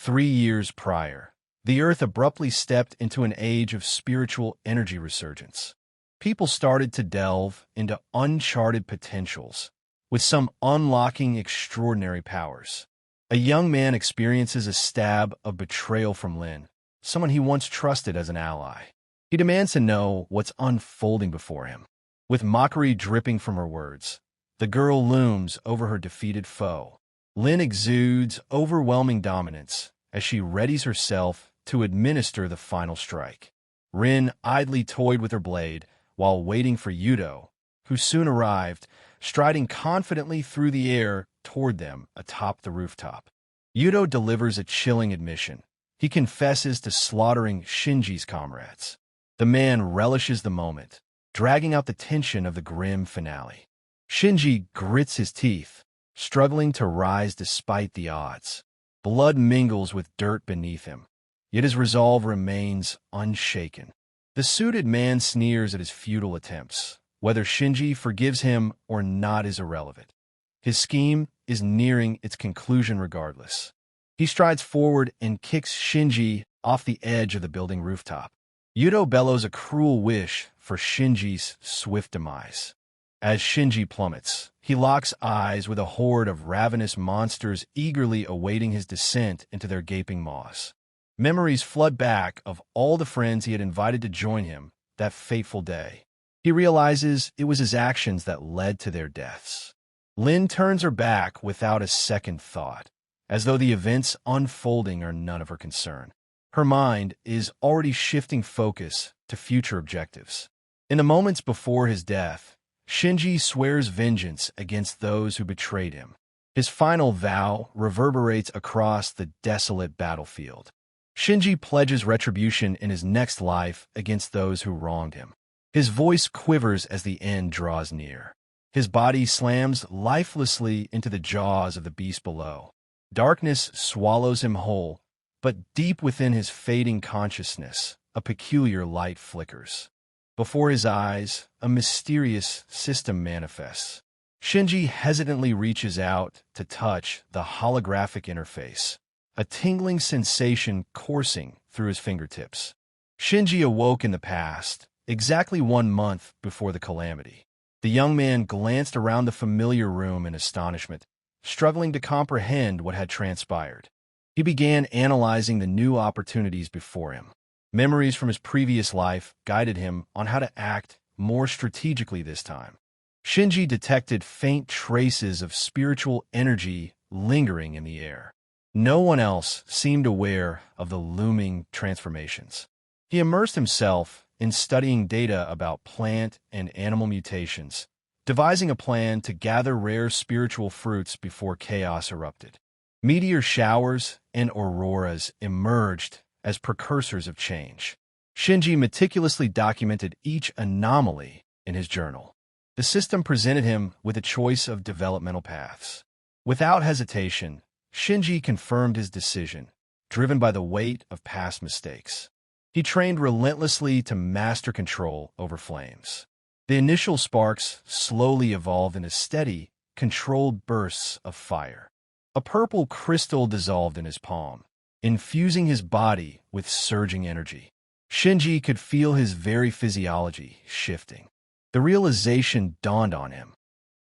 3 years prior, the Earth abruptly stepped into an age of spiritual energy resurgence. People started to delve into uncharted potentials, with some unlocking extraordinary powers. A young man experiences a stab of betrayal from Lin, someone he once trusted as an ally. He demands to know what's unfolding before him. With mockery dripping from her words, the girl looms over her defeated foe. Lin exudes overwhelming dominance as she readies herself to administer the final strike. Rin idly toyed with her blade while waiting for Yudo, who soon arrived, striding confidently through the air toward them atop the rooftop. Yudo delivers a chilling admission. He confesses to slaughtering Shinji's comrades. The man relishes the moment, dragging out the tension of the grim finale. Shinji grits his teeth, struggling to rise despite the odds. Blood mingles with dirt beneath him, yet his resolve remains unshaken. The suited man sneers at his futile attempts. Whether Shinji forgives him or not is irrelevant. His scheme is nearing its conclusion regardless. He strides forward and kicks Shinji off the edge of the building rooftop. Yudo bellows a cruel wish for Shinji's swift demise. As Shinji plummets, he locks eyes with a horde of ravenous monsters eagerly awaiting his descent into their gaping maws. Memories flood back of all the friends he had invited to join him that fateful day. He realizes it was his actions that led to their deaths. Lin turns her back without a second thought, as though the events unfolding are none of her concern. Her mind is already shifting focus to future objectives. In the moments before his death, Shinji swears vengeance against those who betrayed him. His final vow reverberates across the desolate battlefield. Shinji pledges retribution in his next life against those who wronged him. His voice quivers as the end draws near. His body slams lifelessly into the jaws of the beast below. Darkness swallows him whole, but deep within his fading consciousness, a peculiar light flickers. Before his eyes, a mysterious system manifests. Shinji hesitantly reaches out to touch the holographic interface, a tingling sensation coursing through his fingertips. Shinji awoke in the past, exactly 1 month before the calamity. The young man glanced around the familiar room in astonishment, struggling to comprehend what had transpired. He began analyzing the new opportunities before him. Memories from his previous life guided him on how to act more strategically this time. Shinji detected faint traces of spiritual energy lingering in the air. No one else seemed aware of the looming transformations. He immersed himself in studying data about plant and animal mutations, devising a plan to gather rare spiritual fruits before chaos erupted. Meteor showers and auroras emerged as precursors of change. Shinji meticulously documented each anomaly in his journal. The system presented him with a choice of developmental paths. Without hesitation, Shinji confirmed his decision, driven by the weight of past mistakes. He trained relentlessly to master control over flames. The initial sparks slowly evolved into steady, controlled bursts of fire. A purple crystal dissolved in his palm, infusing his body with surging energy. Shinji could feel his very physiology shifting. The realization dawned on him.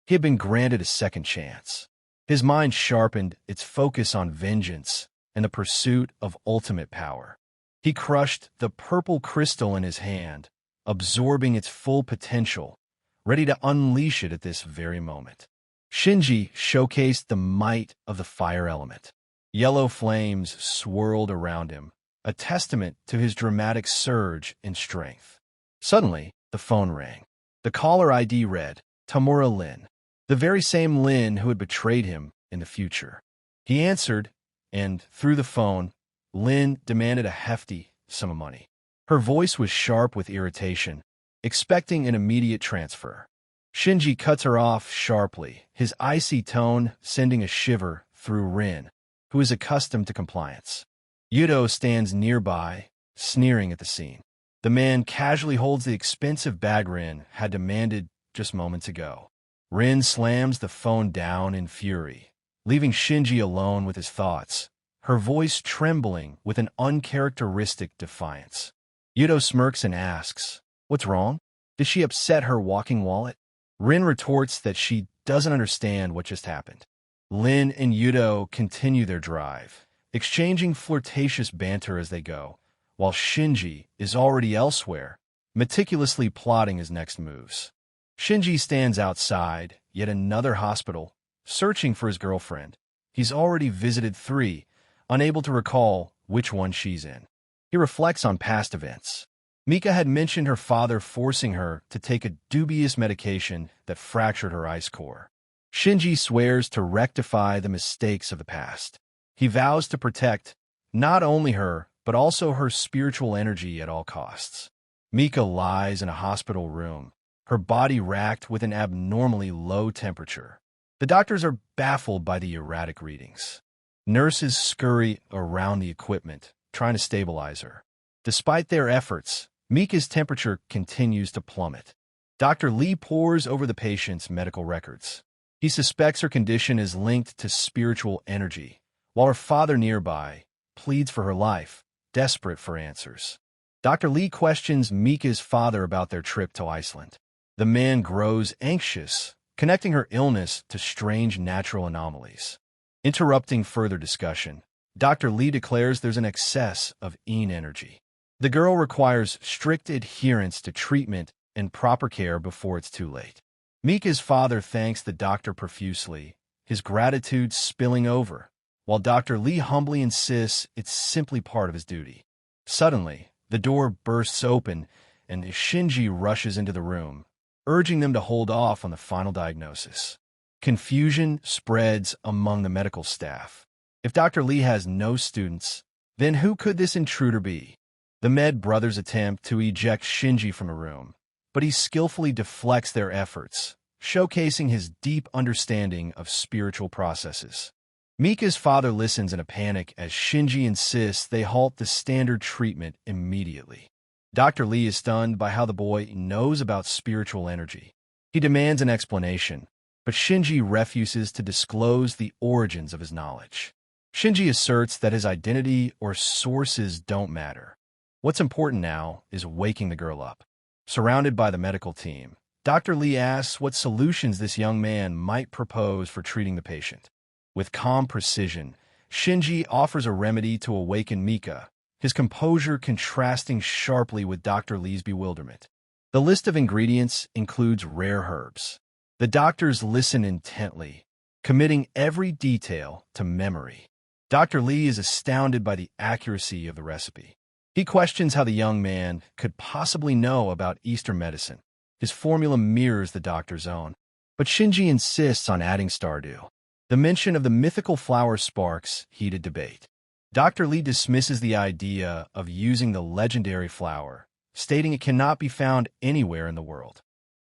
He had been granted a second chance. His mind sharpened its focus on vengeance and the pursuit of ultimate power. He crushed the purple crystal in his hand, absorbing its full potential, ready to unleash it at this very moment. Shinji showcased the might of the fire element. Yellow flames swirled around him, a testament to his dramatic surge in strength. Suddenly, the phone rang. The caller ID read, Tamura Lin, the very same Lin who had betrayed him in the future. He answered, and through the phone, Lin demanded a hefty sum of money. Her voice was sharp with irritation, expecting an immediate transfer. Shinji cuts her off sharply, his icy tone sending a shiver through Rin, who is accustomed to compliance. Yudo stands nearby, sneering at the scene. The man casually holds the expensive bag Rin had demanded just moments ago. Rin slams the phone down in fury, leaving Shinji alone with his thoughts, her voice trembling with an uncharacteristic defiance. Yudo smirks and asks, "What's wrong? Did she upset her walking wallet?" Rin retorts that she doesn't understand what just happened. Lin and Yudo continue their drive, exchanging flirtatious banter as they go, while Shinji is already elsewhere, meticulously plotting his next moves. Shinji stands outside yet another hospital, searching for his girlfriend. He's already visited 3, unable to recall which one she's in. He reflects on past events. Mika had mentioned her father forcing her to take a dubious medication that fractured her ice core. Shinji swears to rectify the mistakes of the past. He vows to protect not only her, but also her spiritual energy at all costs. Mika lies in a hospital room, her body racked with an abnormally low temperature. The doctors are baffled by the erratic readings. Nurses scurry around the equipment, trying to stabilize her. Despite their efforts, Mika's temperature continues to plummet. Dr. Lee pores over the patient's medical records. He suspects her condition is linked to spiritual energy, while her father nearby pleads for her life, desperate for answers. Dr. Lee questions Mika's father about their trip to Iceland. The man grows anxious, connecting her illness to strange natural anomalies. Interrupting further discussion, Dr. Lee declares there's an excess of yin energy. The girl requires strict adherence to treatment and proper care before it's too late. Mika's father thanks the doctor profusely, his gratitude spilling over, while Dr. Lee humbly insists it's simply part of his duty. Suddenly, the door bursts open and Shinji rushes into the room, urging them to hold off on the final diagnosis. Confusion spreads among the medical staff. If Dr. Lee has no students, then who could this intruder be? The Med brothers attempt to eject Shinji from the room, but he skillfully deflects their efforts, showcasing his deep understanding of spiritual processes. Mika's father listens in a panic as Shinji insists they halt the standard treatment immediately. Dr. Lee is stunned by how the boy knows about spiritual energy. He demands an explanation, but Shinji refuses to disclose the origins of his knowledge. Shinji asserts that his identity or sources don't matter. What's important now is waking the girl up. Surrounded by the medical team, Dr. Lee asks what solutions this young man might propose for treating the patient. With calm precision, Shinji offers a remedy to awaken Mika, his composure contrasting sharply with Dr. Lee's bewilderment. The list of ingredients includes rare herbs. The doctors listen intently, committing every detail to memory. Dr. Lee is astounded by the accuracy of the recipe. He questions how the young man could possibly know about Eastern medicine. His formula mirrors the doctor's own, but Shinji insists on adding Stardew. The mention of the mythical flower sparks heated debate. Dr. Lee dismisses the idea of using the legendary flower, stating it cannot be found anywhere in the world.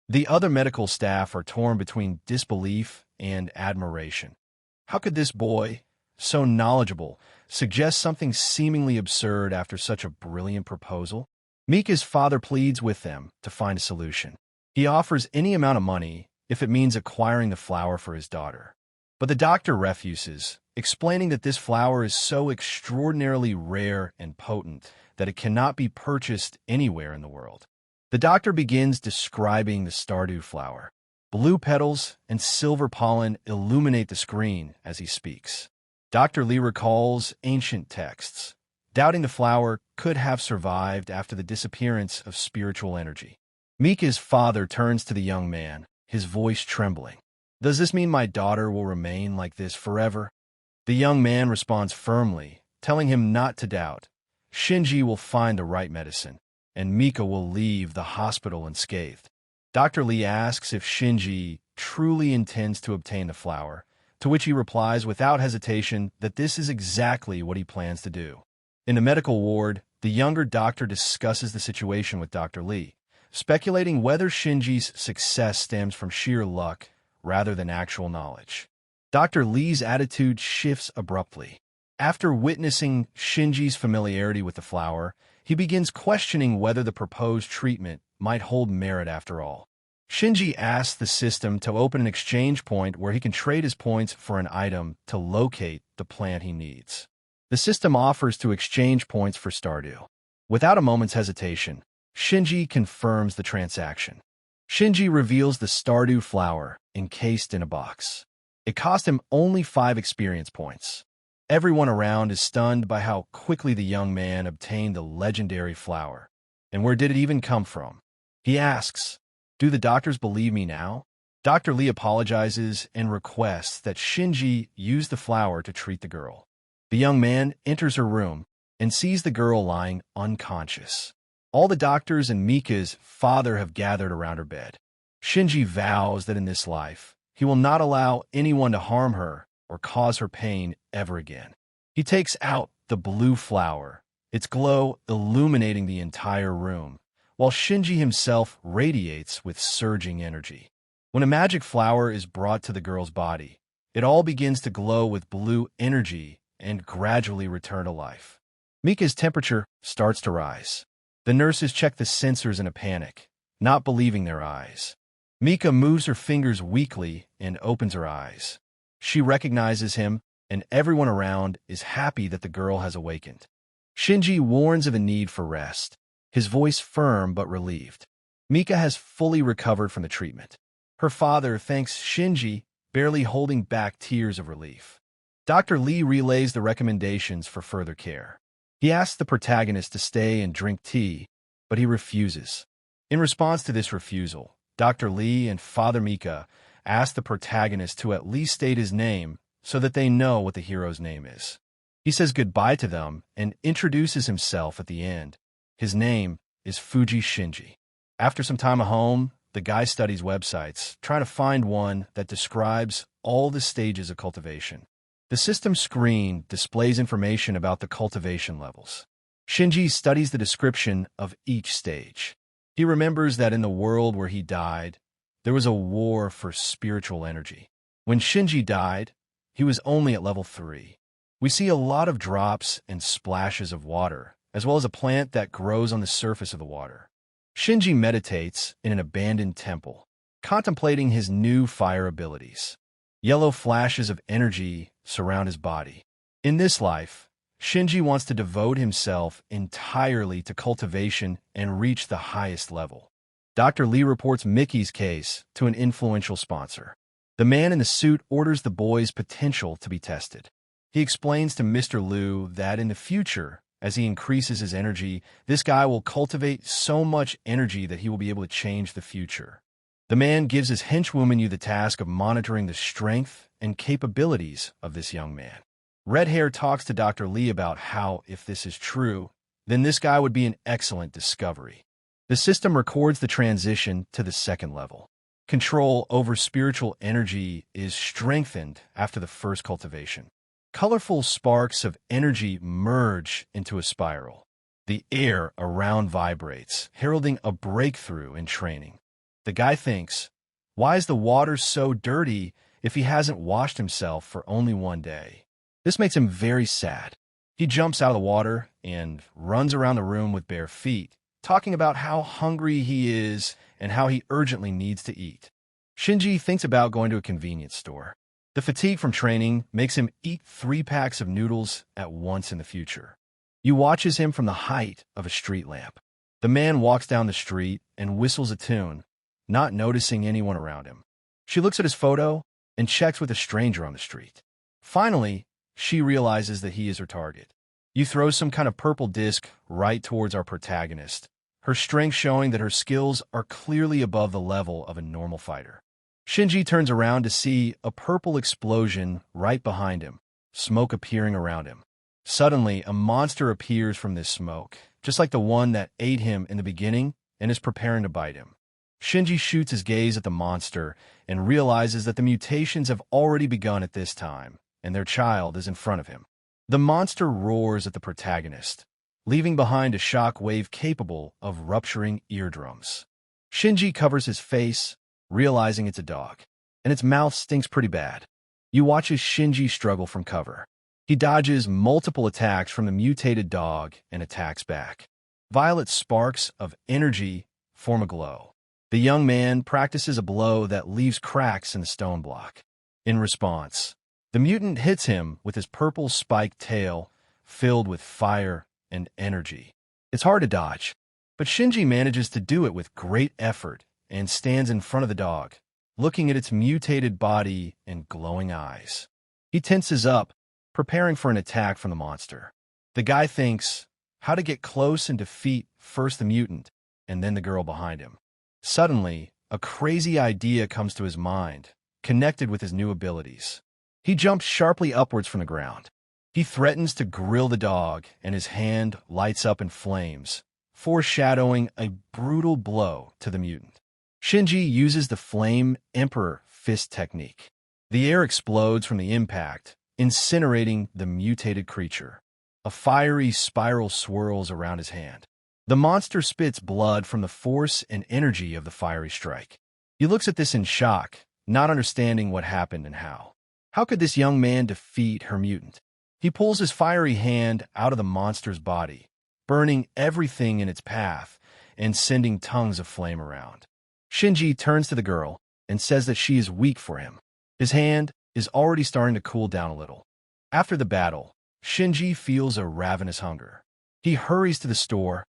The other medical staff are torn between disbelief and admiration. How could this boy, so knowledgeable, suggest something seemingly absurd after such a brilliant proposal? Mika's father pleads with them to find a solution. He offers any amount of money if it means acquiring the flower for his daughter. But the doctor refuses, explaining that this flower is so extraordinarily rare and potent that it cannot be purchased anywhere in the world. The doctor begins describing the Stardew flower. Blue petals and silver pollen illuminate the screen as he speaks. Dr. Lee recalls ancient texts, doubting the flower could have survived after the disappearance of spiritual energy. Mika's father turns to the young man, his voice trembling. "Does this mean my daughter will remain like this forever?" The young man responds firmly, telling him not to doubt. Shinji will find the right medicine, and Mika will leave the hospital unscathed. Dr. Lee asks if Shinji truly intends to obtain the flower, to which he replies without hesitation that this is exactly what he plans to do. In the medical ward, the younger doctor discusses the situation with Dr. Lee, speculating whether Shinji's success stems from sheer luck rather than actual knowledge. Dr. Lee's attitude shifts abruptly. After witnessing Shinji's familiarity with the flower, he begins questioning whether the proposed treatment might hold merit after all. Shinji asks the system to open an exchange point where he can trade his points for an item to locate the plant he needs. The system offers to exchange points for Stardew. Without a moment's hesitation, Shinji confirms the transaction. Shinji reveals the Stardew flower encased in a box. It cost him only 5 experience points. Everyone around is stunned by how quickly the young man obtained the legendary flower. And where did it even come from? He asks, "Do the doctors believe me now?" Dr. Lee apologizes and requests that Shinji use the flower to treat the girl. The young man enters her room and sees the girl lying unconscious. All the doctors and Mika's father have gathered around her bed. Shinji vows that in this life, he will not allow anyone to harm her or cause her pain ever again. He takes out the blue flower, its glow illuminating the entire room, while Shinji himself radiates with surging energy. When a magic flower is brought to the girl's body, it all begins to glow with blue energy and gradually return to life. Mika's temperature starts to rise. The nurses check the sensors in a panic, not believing their eyes. Mika moves her fingers weakly and opens her eyes. She recognizes him, and everyone around is happy that the girl has awakened. Shinji warns of a need for rest, his voice firm but relieved. Mika has fully recovered from the treatment. Her father thanks Shinji, barely holding back tears of relief. Dr. Lee relays the recommendations for further care. He asks the protagonist to stay and drink tea, but he refuses. In response to this refusal, Dr. Lee and Father Mika ask the protagonist to at least state his name so that they know what the hero's name is. He says goodbye to them and introduces himself at the end. His name is Fuji Shinji. After some time at home, the guy studies websites, trying to find one that describes all the stages of cultivation. The system screen displays information about the cultivation levels. Shinji studies the description of each stage. He remembers that in the world where he died, there was a war for spiritual energy. When Shinji died, he was only at level 3. We see a lot of drops and splashes of water, as well as a plant that grows on the surface of the water. Shinji meditates in an abandoned temple, contemplating his new fire abilities. Yellow flashes of energy surround his body. In this life, Shinji wants to devote himself entirely to cultivation and reach the highest level. Dr. Lee reports Mickey's case to an influential sponsor. The man in the suit orders the boy's potential to be tested. He explains to Mr. Liu that in the future, as he increases his energy, this guy will cultivate so much energy that he will be able to change the future. The man gives his henchwoman the task of monitoring the strength and capabilities of this young man. Red Hair talks to Dr. Lee about how, if this is true, then this guy would be an excellent discovery. The system records the transition to the second level. Control over spiritual energy is strengthened after the first cultivation. Colorful sparks of energy merge into a spiral. The air around vibrates, heralding a breakthrough in training. The guy thinks, why is the water so dirty if he hasn't washed himself for only one day? This makes him very sad. He jumps out of the water and runs around the room with bare feet, talking about how hungry he is and how he urgently needs to eat. Shinji thinks about going to a convenience store. The fatigue from training makes him eat 3 packs of noodles at once in the future. You watches him from the height of a street lamp. The man walks down the street and whistles a tune, not noticing anyone around him. She looks at his photo and checks with a stranger on the street. Finally, she realizes that he is her target. You throw some kind of purple disc right towards our protagonist, her strength showing that her skills are clearly above the level of a normal fighter. Shinji turns around to see a purple explosion right behind him, smoke appearing around him. Suddenly, a monster appears from this smoke, just like the one that ate him in the beginning and is preparing to bite him. Shinji shoots his gaze at the monster and realizes that the mutations have already begun at this time, and their child is in front of him. The monster roars at the protagonist, leaving behind a shock wave capable of rupturing eardrums. Shinji covers his face, realizing it's a dog, and its mouth stinks pretty bad. You watch as Shinji struggle from cover. He dodges multiple attacks from the mutated dog and attacks back. Violet sparks of energy form a glow. The young man practices a blow that leaves cracks in the stone block. In response, the mutant hits him with his purple spiked tail, filled with fire and energy. It's hard to dodge, but Shinji manages to do it with great effort and stands in front of the dog, looking at its mutated body and glowing eyes. He tenses up, preparing for an attack from the monster. The guy thinks how to get close and defeat first the mutant and then the girl behind him. Suddenly, a crazy idea comes to his mind, connected with his new abilities. He jumps sharply upwards from the ground. He threatens to grill the dog, and his hand lights up in flames, foreshadowing a brutal blow to the mutant. Shinji uses the Flame Emperor fist technique. The air explodes from the impact, incinerating the mutated creature. A fiery spiral swirls around his hand. The monster spits blood from the force and energy of the fiery strike. He looks at this in shock, not understanding what happened and how. How could this young man defeat her mutant? He pulls his fiery hand out of the monster's body, burning everything in its path and sending tongues of flame around. Shinji turns to the girl and says that she is weak for him. His hand is already starting to cool down a little. After the battle, Shinji feels a ravenous hunger. He hurries to the store,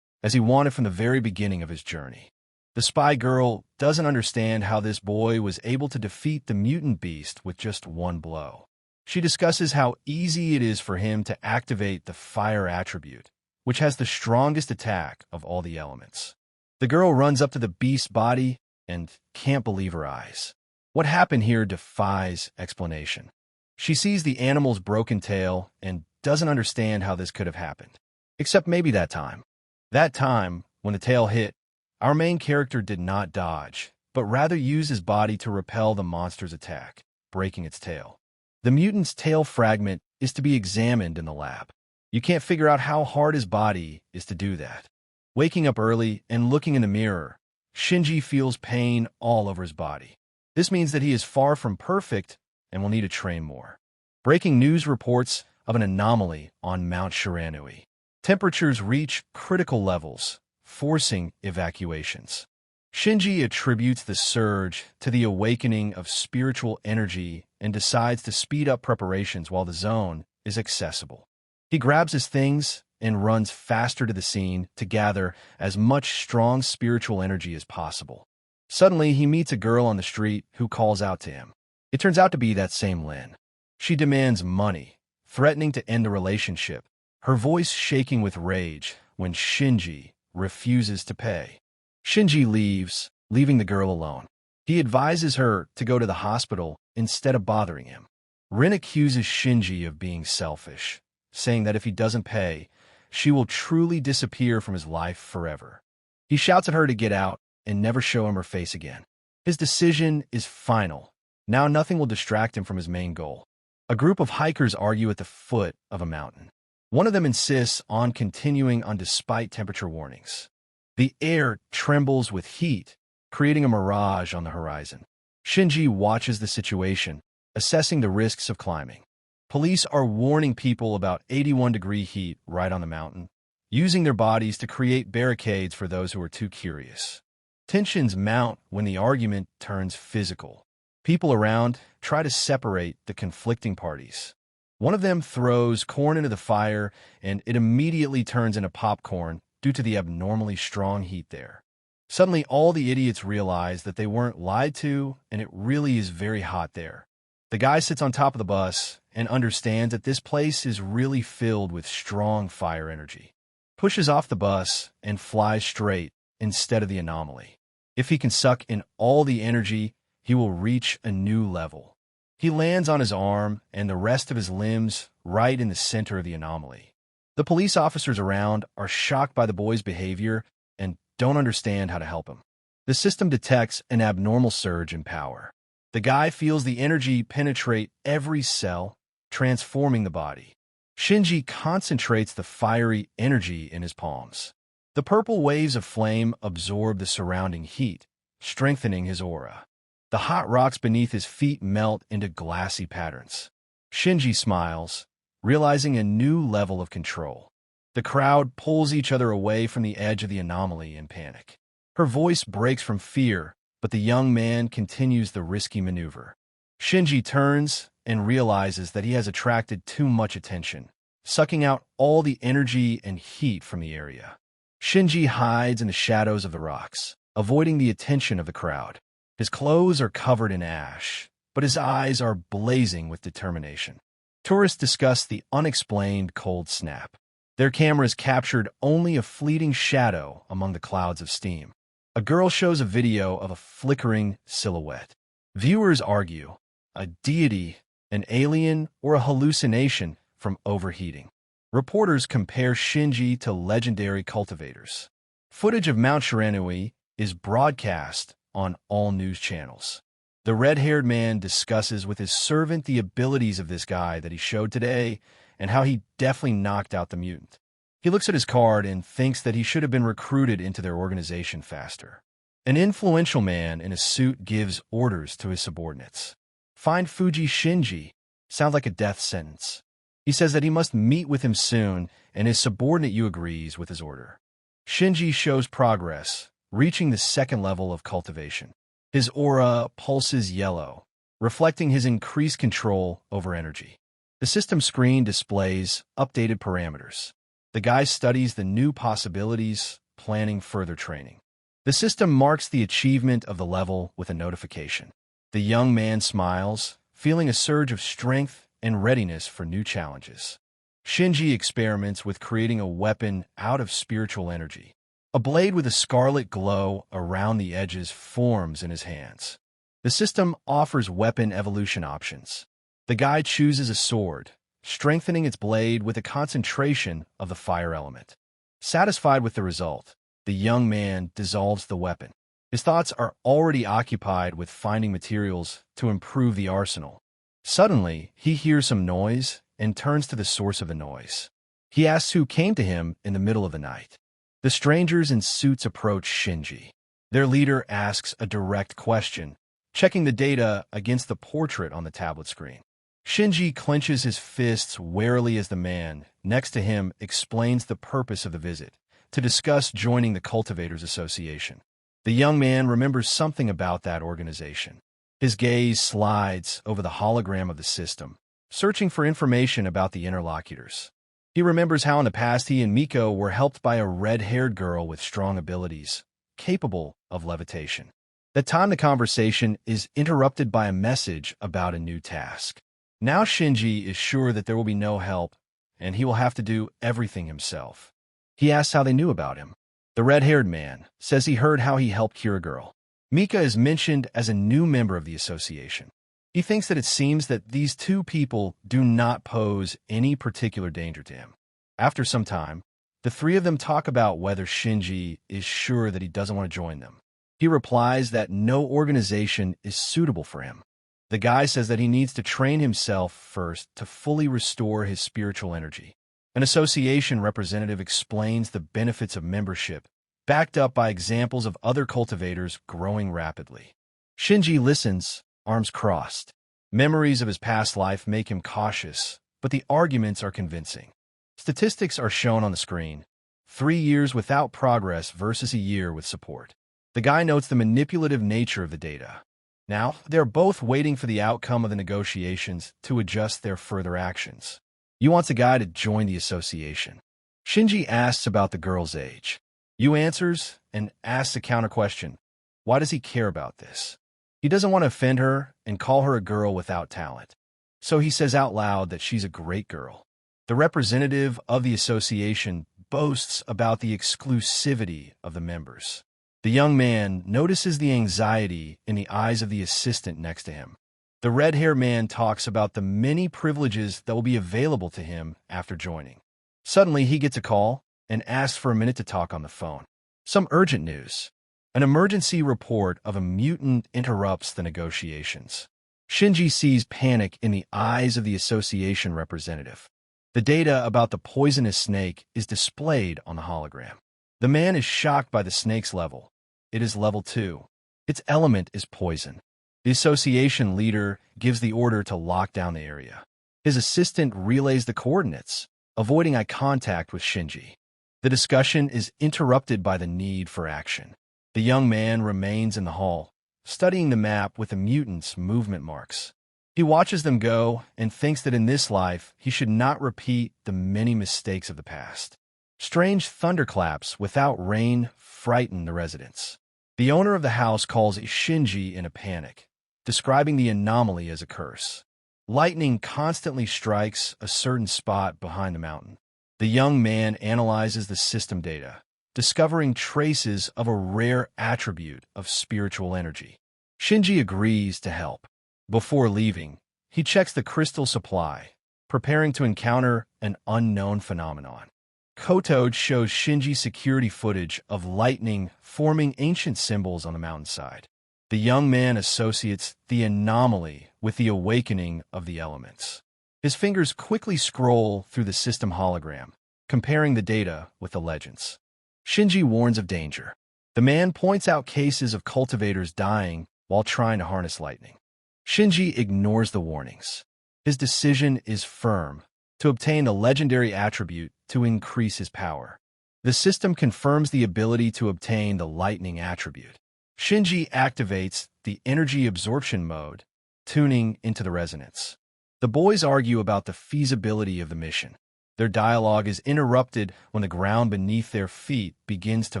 as he wanted from the very beginning of his journey. The spy girl doesn't understand how this boy was able to defeat the mutant beast with just one blow. She discusses how easy it is for him to activate the fire attribute, which has the strongest attack of all the elements. The girl runs up to the beast's body and can't believe her eyes. What happened here defies explanation. She sees the animal's broken tail and doesn't understand how this could have happened. Except maybe that time. That time, when the tail hit, our main character did not dodge, but rather used his body to repel the monster's attack, breaking its tail. The mutant's tail fragment is to be examined in the lab. You can't figure out how hard his body is to do that. Waking up early and looking in the mirror, Shinji feels pain all over his body. This means that he is far from perfect and will need to train more. Breaking news reports of an anomaly on Mount Shiranui. Temperatures reach critical levels, forcing evacuations. Shinji attributes the surge to the awakening of spiritual energy and decides to speed up preparations while the zone is accessible. He grabs his things and runs faster to the scene to gather as much strong spiritual energy as possible. Suddenly, he meets a girl on the street who calls out to him. It turns out to be that same Lin. She demands money, threatening to end the relationship, her voice shaking with rage when Shinji refuses to pay. Shinji leaves, leaving the girl alone. He advises her to go to the hospital instead of bothering him. Rin accuses Shinji of being selfish, saying that if he doesn't pay, she will truly disappear from his life forever. He shouts at her to get out and never show him her face again. His decision is final. Now nothing will distract him from his main goal. A group of hikers argue at the foot of a mountain. One of them insists on continuing on despite temperature warnings. The air trembles with heat, creating a mirage on the horizon. Shinji watches the situation, assessing the risks of climbing. Police are warning people about 81-degree heat right on the mountain, using their bodies to create barricades for those who are too curious. Tensions mount when the argument turns physical. People around try to separate the conflicting parties. One of them throws corn into the fire, and it immediately turns into popcorn due to the abnormally strong heat there. Suddenly, all the idiots realize that they weren't lied to, and it really is very hot there. The guy sits on top of the bus and understands that this place is really filled with strong fire energy. Pushes off the bus and flies straight instead of the anomaly. If he can suck in all the energy, he will reach a new level. He lands on his arm and the rest of his limbs right in the center of the anomaly. The police officers around are shocked by the boy's behavior and don't understand how to help him. The system detects an abnormal surge in power. The guy feels the energy penetrate every cell, transforming the body. Shinji concentrates the fiery energy in his palms. The purple waves of flame absorb the surrounding heat, strengthening his aura. The hot rocks beneath his feet melt into glassy patterns. Shinji smiles, realizing a new level of control. The crowd pulls each other away from the edge of the anomaly in panic. Her voice breaks from fear, but the young man continues the risky maneuver. Shinji turns and realizes that he has attracted too much attention. sucking out all the energy and heat from the area. Shinji hides in the shadows of the rocks, avoiding the attention of the crowd. His clothes are covered in ash, but his eyes are blazing with determination. Tourists discuss the unexplained cold snap. Their cameras captured only a fleeting shadow among the clouds of steam. A girl shows a video of a flickering silhouette. Viewers argue, a deity, an alien, or a hallucination from overheating. Reporters compare Shinji to legendary cultivators. Footage of Mount Shiranui is broadcast on all news channels. The red-haired man discusses with his servant the abilities of this guy that he showed today and how he definitely knocked out the mutant. He looks at his card and thinks that he should have been recruited into their organization faster. An influential man in a suit gives orders to his subordinates. Find Fuji Shinji. Sounds like a death sentence. He says that he must meet with him soon, and his subordinate Yu agrees with his order. Shinji shows progress, reaching the second level of cultivation. His aura pulses yellow, reflecting his increased control over energy. The system screen displays updated parameters. The guy studies the new possibilities, planning further training. The system marks the achievement of the level with a notification. The young man smiles, feeling a surge of strength and readiness for new challenges. Shinji experiments with creating a weapon out of spiritual energy. A blade with a scarlet glow around the edges forms in his hands. The system offers weapon evolution options. The guy chooses a sword, strengthening its blade with a concentration of the fire element. Satisfied with the result, the young man dissolves the weapon. His thoughts are already occupied with finding materials to improve the arsenal. Suddenly, he hears some noise and turns to the source of the noise. He asks who came to him in the middle of the night. The strangers in suits approach Shinji. Their leader asks a direct question, checking the data against the portrait on the tablet screen. Shinji clenches his fists warily as the man next to him explains the purpose of the visit, to discuss joining the Cultivators Association. The young man remembers something about that organization. His gaze slides over the hologram of the system, searching for information about the interlocutors. He remembers how in the past he and Miko were helped by a red-haired girl with strong abilities, capable of levitation. That time the conversation is interrupted by a message about a new task. Now Shinji is sure that there will be no help, and he will have to do everything himself. He asks how they knew about him. The red-haired man says he heard how he helped cure a girl. Mika is mentioned as a new member of the association. He thinks that it seems that these two people do not pose any particular danger to him. After some time, the three of them talk about whether Shinji is sure that he doesn't want to join them. He replies that no organization is suitable for him. The guy says that he needs to train himself first to fully restore his spiritual energy. An association representative explains the benefits of membership, backed up by examples of other cultivators growing rapidly. Shinji listens, arms crossed. Memories of his past life make him cautious, but the arguments are convincing. Statistics are shown on the screen. 3 years without progress versus a year with support. The guy notes the manipulative nature of the data. Now, they're both waiting for the outcome of the negotiations to adjust their further actions. Yu wants a guy to join the association. Shinji asks about the girl's age. Yu answers and asks a counter-question. Why does he care about this? He doesn't want to offend her and call her a girl without talent. So he says out loud that she's a great girl. The representative of the association boasts about the exclusivity of the members. The young man notices the anxiety in the eyes of the assistant next to him. The red-haired man talks about the many privileges that will be available to him after joining. Suddenly, he gets a call and asks for a minute to talk on the phone. Some urgent news. An emergency report of a mutant interrupts the negotiations. Shinji sees panic in the eyes of the association representative. The data about the poisonous snake is displayed on the hologram. The man is shocked by the snake's level. It is level 2. Its element is poison. The association leader gives the order to lock down the area. His assistant relays the coordinates, avoiding eye contact with Shinji. The discussion is interrupted by the need for action. The young man remains in the hall, studying the map with the mutant's movement marks. He watches them go and thinks that in this life he should not repeat the many mistakes of the past. Strange thunderclaps without rain frighten the residents. The owner of the house calls Shinji in a panic, describing the anomaly as a curse. Lightning constantly strikes a certain spot behind the mountain. The young man analyzes the system data, discovering traces of a rare attribute of spiritual energy. Shinji agrees to help. Before leaving, he checks the crystal supply, preparing to encounter an unknown phenomenon. Koto shows Shinji security footage of lightning forming ancient symbols on the mountainside. The young man associates the anomaly with the awakening of the elements. His fingers quickly scroll through the system hologram, comparing the data with the legends. Shinji warns of danger. The man points out cases of cultivators dying while trying to harness lightning. Shinji ignores the warnings. His decision is firm: to obtain the legendary attribute to increase his power. The system confirms the ability to obtain the lightning attribute. Shinji activates the energy absorption mode, tuning into the resonance. The boys argue about the feasibility of the mission. Their dialogue is interrupted when the ground beneath their feet begins to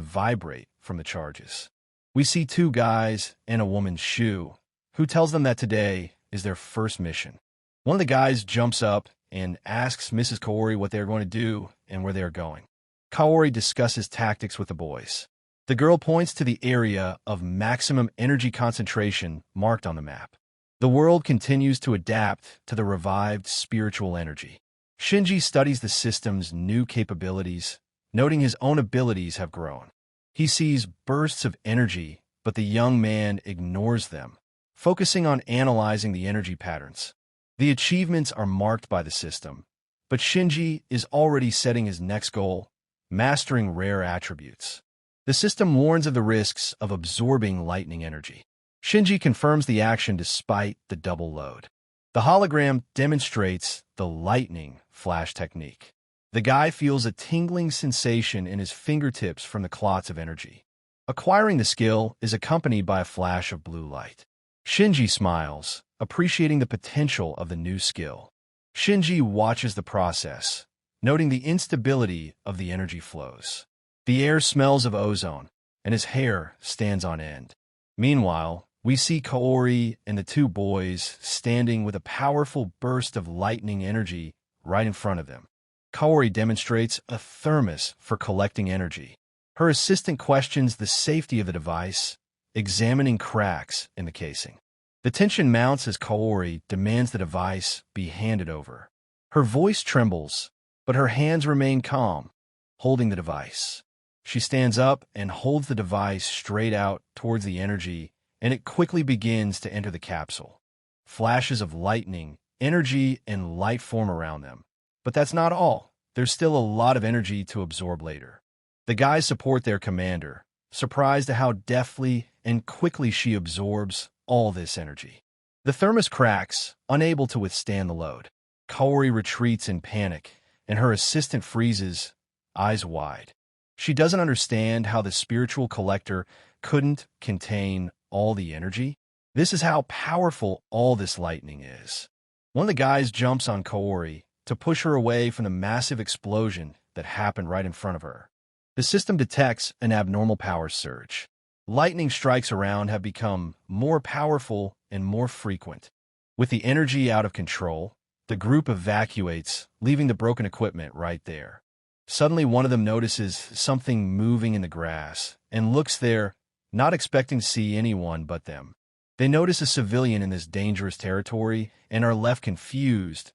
vibrate from the charges. We see two guys and a woman's shoe, who tells them that today is their first mission. One of the guys jumps up and asks Mrs. Kaori what they're going to do and where they're going. Kaori discusses tactics with the boys. The girl points to the area of maximum energy concentration marked on the map. The world continues to adapt to the revived spiritual energy. Shinji studies the system's new capabilities, noting his own abilities have grown. He sees bursts of energy, but the young man ignores them, focusing on analyzing the energy patterns. The achievements are marked by the system, but Shinji is already setting his next goal: mastering rare attributes. The system warns of the risks of absorbing lightning energy. Shinji confirms the action despite the double load. The hologram demonstrates the lightning flash technique. The guy feels a tingling sensation in his fingertips from the clots of energy. Acquiring the skill is accompanied by a flash of blue light. Shinji smiles, appreciating the potential of the new skill. Shinji watches the process, noting the instability of the energy flows. The air smells of ozone, and his hair stands on end. Meanwhile, we see Kaori and the two boys standing with a powerful burst of lightning energy right in front of them. Kaori demonstrates a thermos for collecting energy. Her assistant questions the safety of the device, examining cracks in the casing. The tension mounts as Kaori demands the device be handed over. Her voice trembles, but her hands remain calm, holding the device. She stands up and holds the device straight out towards the energy, and it quickly begins to enter the capsule. Flashes of lightning, energy, and light form around them. But that's not all. There's still a lot of energy to absorb later. The guys support their commander, surprised at how deftly and quickly she absorbs all this energy. The thermos cracks, unable to withstand the load. Kaori retreats in panic, and her assistant freezes, eyes wide. She doesn't understand how the spiritual collector couldn't contain all the energy. This is how powerful all this lightning is. One of the guys jumps on Kaori to push her away from the massive explosion that happened right in front of her. The system detects an abnormal power surge. Lightning strikes around have become more powerful and more frequent. With the energy out of control, the group evacuates, leaving the broken equipment right there. Suddenly, one of them notices something moving in the grass and looks there, not expecting to see anyone but them. They notice a civilian in this dangerous territory and are left confused.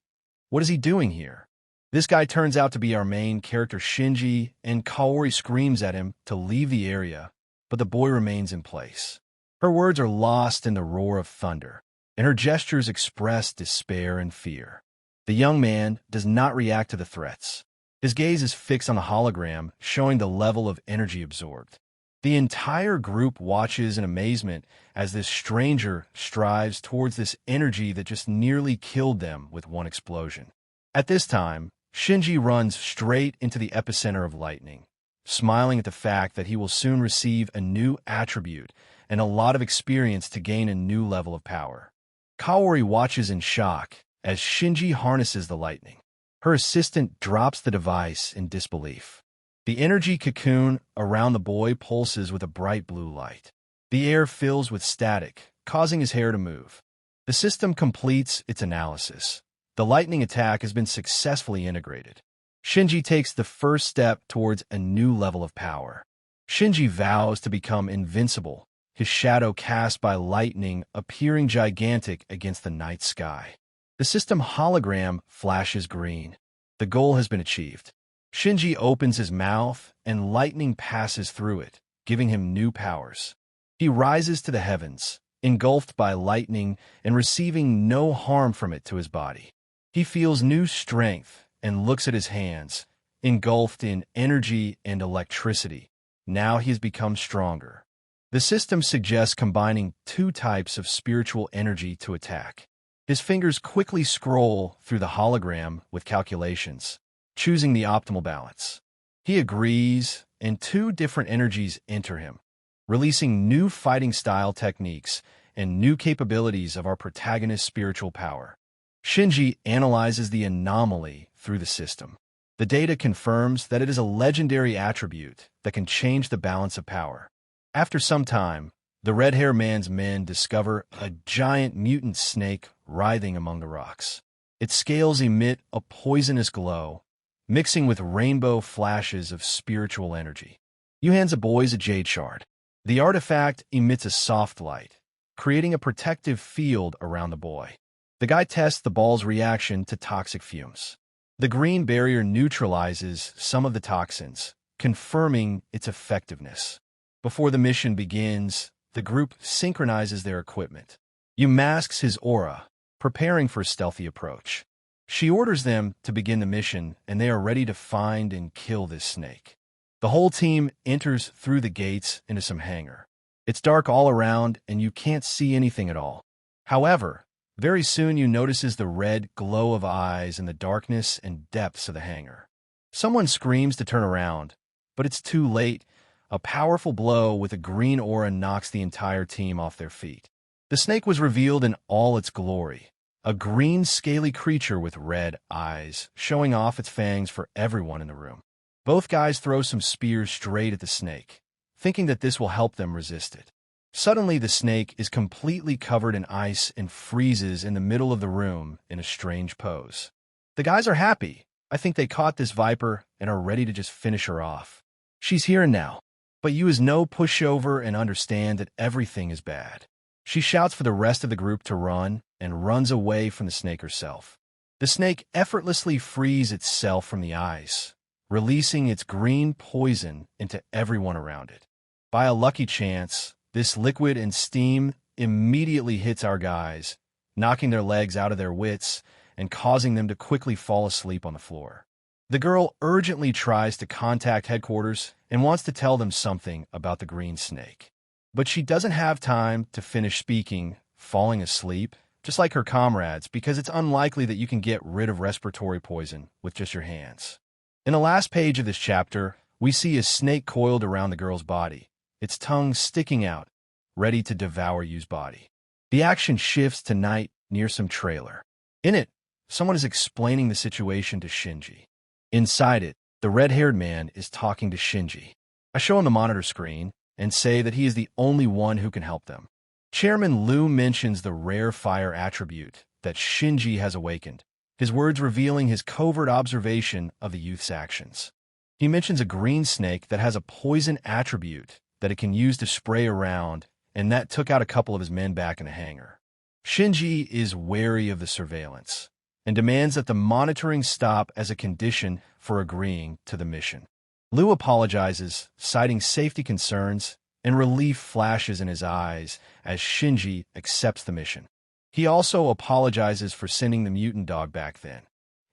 What is he doing here? This guy turns out to be our main character Shinji, and Kaori screams at him to leave the area, but the boy remains in place. Her words are lost in the roar of thunder, and her gestures express despair and fear. The young man does not react to the threats. His gaze is fixed on the hologram, showing the level of energy absorbed. The entire group watches in amazement as this stranger strives towards this energy that just nearly killed them with one explosion. At this time, Shinji runs straight into the epicenter of lightning, smiling at the fact that he will soon receive a new attribute and a lot of experience to gain a new level of power. Kaori watches in shock as Shinji harnesses the lightning. Her assistant drops the device in disbelief. The energy cocoon around the boy pulses with a bright blue light. The air fills with static, causing his hair to move. The system completes its analysis. The lightning attack has been successfully integrated. Shinji takes the first step towards a new level of power. Shinji vows to become invincible, his shadow cast by lightning appearing gigantic against the night sky. The system hologram flashes green. The goal has been achieved. Shinji opens his mouth, and lightning passes through it, giving him new powers. He rises to the heavens, engulfed by lightning and receiving no harm from it to his body. He feels new strength and looks at his hands, engulfed in energy and electricity. Now he has become stronger. The system suggests combining two types of spiritual energy to attack. His fingers quickly scroll through the hologram with calculations, choosing the optimal balance. He agrees, and two different energies enter him, releasing new fighting style techniques and new capabilities of our protagonist's spiritual power. Shinji analyzes the anomaly through the system. The data confirms that it is a legendary attribute that can change the balance of power. After some time, the red-haired man's men discover a giant mutant snake writhing among the rocks. Its scales emit a poisonous glow, mixing with rainbow flashes of spiritual energy. Yu hands the boys a jade shard. The artifact emits a soft light, creating a protective field around the boy. The guy tests the ball's reaction to toxic fumes. The green barrier neutralizes some of the toxins, confirming its effectiveness. Before the mission begins, the group synchronizes their equipment. Yu masks his aura, preparing for a stealthy approach. She orders them to begin the mission, and they are ready to find and kill this snake. The whole team enters through the gates into some hangar. It's dark all around, and you can't see anything at all. However, very soon Yu notices the red glow of eyes in the darkness and depths of the hangar. Someone screams to turn around, but it's too late. A powerful blow with a green aura knocks the entire team off their feet. The snake was revealed in all its glory, a green, scaly creature with red eyes, showing off its fangs for everyone in the room. Both guys throw some spears straight at the snake, thinking that this will help them resist it. Suddenly, the snake is completely covered in ice and freezes in the middle of the room in a strange pose. The guys are happy. I think they caught this viper and are ready to just finish her off. She's here now. But Yu is no pushover and understand that everything is bad. She shouts for the rest of the group to run and runs away from the snake herself. The snake effortlessly frees itself from the ice, releasing its green poison into everyone around it. By a lucky chance, this liquid and steam immediately hits our guys, knocking their legs out of their wits and causing them to quickly fall asleep on the floor. The girl urgently tries to contact headquarters and wants to tell them something about the green snake. But she doesn't have time to finish speaking, falling asleep, just like her comrades, because it's unlikely that you can get rid of respiratory poison with just your hands. In the last page of this chapter, we see a snake coiled around the girl's body, its tongue sticking out, ready to devour Yu's body. The action shifts to night near some trailer. In it, someone is explaining the situation to Shinji. Inside it, the red-haired man is talking to Shinji. I show him the monitor screen and say that he is the only one who can help them. Chairman Liu mentions the rare fire attribute that Shinji has awakened, his words revealing his covert observation of the youth's actions. He mentions a green snake that has a poison attribute that it can use to spray around, and that took out a couple of his men back in the hangar. Shinji is wary of the surveillance and demands that the monitoring stop as a condition for agreeing to the mission. Liu apologizes, citing safety concerns, and relief flashes in his eyes as Shinji accepts the mission. He also apologizes for sending the mutant dog back then,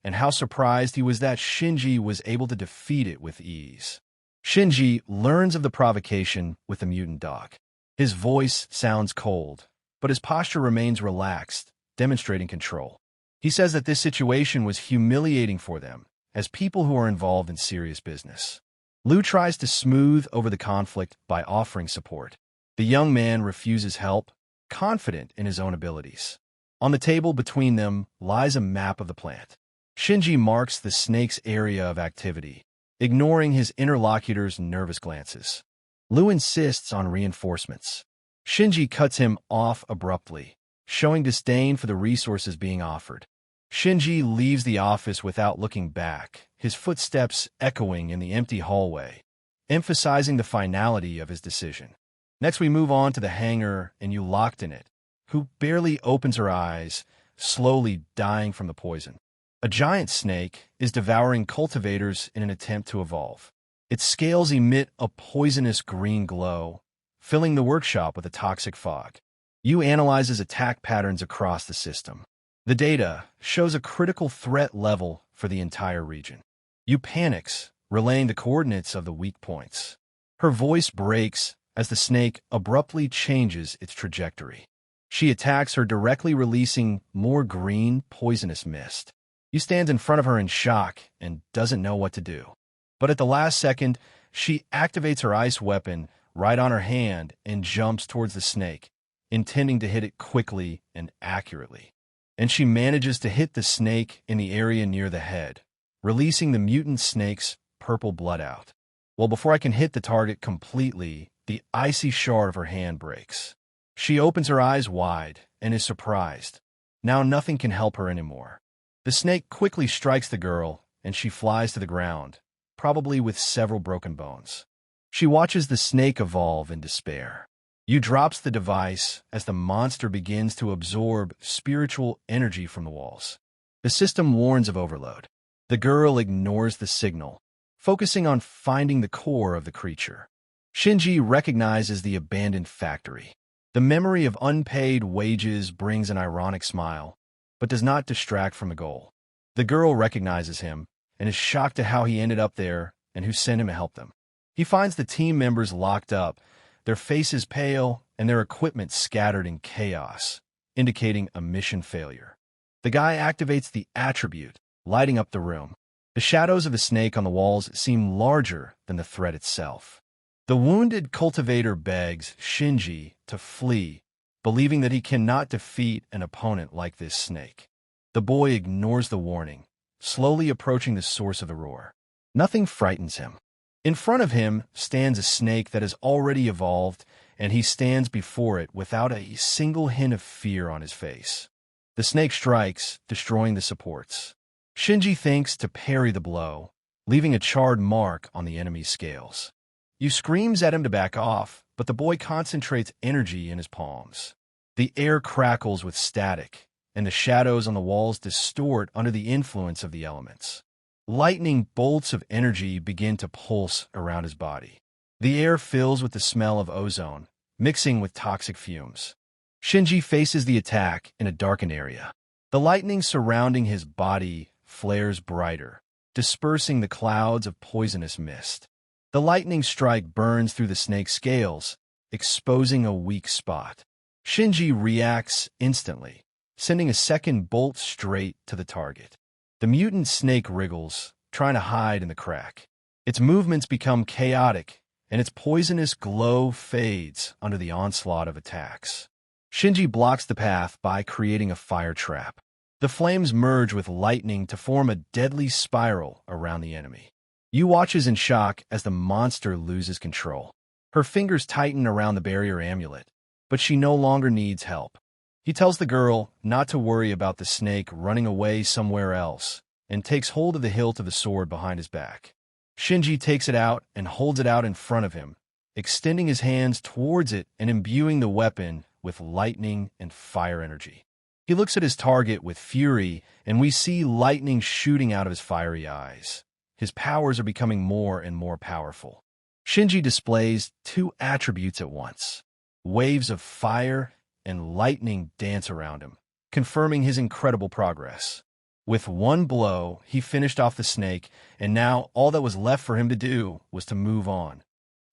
and how surprised he was that Shinji was able to defeat it with ease. Shinji learns of the provocation with the mutant dog. His voice sounds cold, but his posture remains relaxed, demonstrating control. He says that this situation was humiliating for them, as people who are involved in serious business. Liu tries to smooth over the conflict by offering support. The young man refuses help, confident in his own abilities. On the table between them lies a map of the plant. Shinji marks the snake's area of activity, ignoring his interlocutor's nervous glances. Lu insists on reinforcements. Shinji cuts him off abruptly, showing disdain for the resources being offered. Shinji leaves the office without looking back, his footsteps echoing in the empty hallway, emphasizing the finality of his decision. Next, we move on to the hangar and you locked in it, who barely opens her eyes, slowly dying from the poison. A giant snake is devouring cultivators in an attempt to evolve. Its scales emit a poisonous green glow, filling the workshop with a toxic fog. Yu analyzes attack patterns across the system. The data shows a critical threat level for the entire region. Yu panics, relaying the coordinates of the weak points. Her voice breaks as the snake abruptly changes its trajectory. She attacks her, directly releasing more green, poisonous mist. Yu stands in front of her in shock and doesn't know what to do. But at the last second, she activates her ice weapon right on her hand and jumps towards the snake, intending to hit it quickly and accurately. And she manages to hit the snake in the area near the head, releasing the mutant snake's purple blood out. Well, before I can hit the target completely, the icy shard of her hand breaks. She opens her eyes wide and is surprised. Now nothing can help her anymore. The snake quickly strikes the girl, and she flies to the ground, probably with several broken bones. She watches the snake evolve in despair. Yu drops the device as the monster begins to absorb spiritual energy from the walls. The system warns of overload. The girl ignores the signal, focusing on finding the core of the creature. Shinji recognizes the abandoned factory. The memory of unpaid wages brings an ironic smile, but does not distract from the goal. The girl recognizes him and is shocked at how he ended up there and who sent him to help them. He finds the team members locked up, their faces pale and their equipment scattered in chaos, indicating a mission failure. The guy activates the attribute, lighting up the room. The shadows of the snake on the walls seem larger than the threat itself. The wounded cultivator begs Shinji to flee, believing that he cannot defeat an opponent like this snake. The boy ignores the warning, slowly approaching the source of the roar. Nothing frightens him. In front of him stands a snake that has already evolved, and he stands before it without a single hint of fear on his face. The snake strikes, destroying the supports. Shinji thinks to parry the blow, leaving a charred mark on the enemy's scales. Yu screams at him to back off, but the boy concentrates energy in his palms. The air crackles with static, and the shadows on the walls distort under the influence of the elements. Lightning bolts of energy begin to pulse around his body. The air fills with the smell of ozone, mixing with toxic fumes. Shinji faces the attack in a darkened area. The lightning surrounding his body flares brighter, dispersing the clouds of poisonous mist. The lightning strike burns through the snake's scales, exposing a weak spot. Shinji reacts instantly, sending a second bolt straight to the target. The mutant snake wriggles, trying to hide in the crack. Its movements become chaotic, and its poisonous glow fades under the onslaught of attacks. Shinji blocks the path by creating a fire trap. The flames merge with lightning to form a deadly spiral around the enemy. Yu watches in shock as the monster loses control. Her fingers tighten around the barrier amulet, but she no longer needs help. He tells the girl not to worry about the snake running away somewhere else and takes hold of the hilt of the sword behind his back. Shinji takes it out and holds it out in front of him, extending his hands towards it and imbuing the weapon with lightning and fire energy. He looks at his target with fury, and we see lightning shooting out of his fiery eyes. His powers are becoming more and more powerful. Shinji displays two attributes at once. Waves of fire and lightning dance around him, confirming his incredible progress. With one blow, he finished off the snake, and now all that was left for him to do was to move on,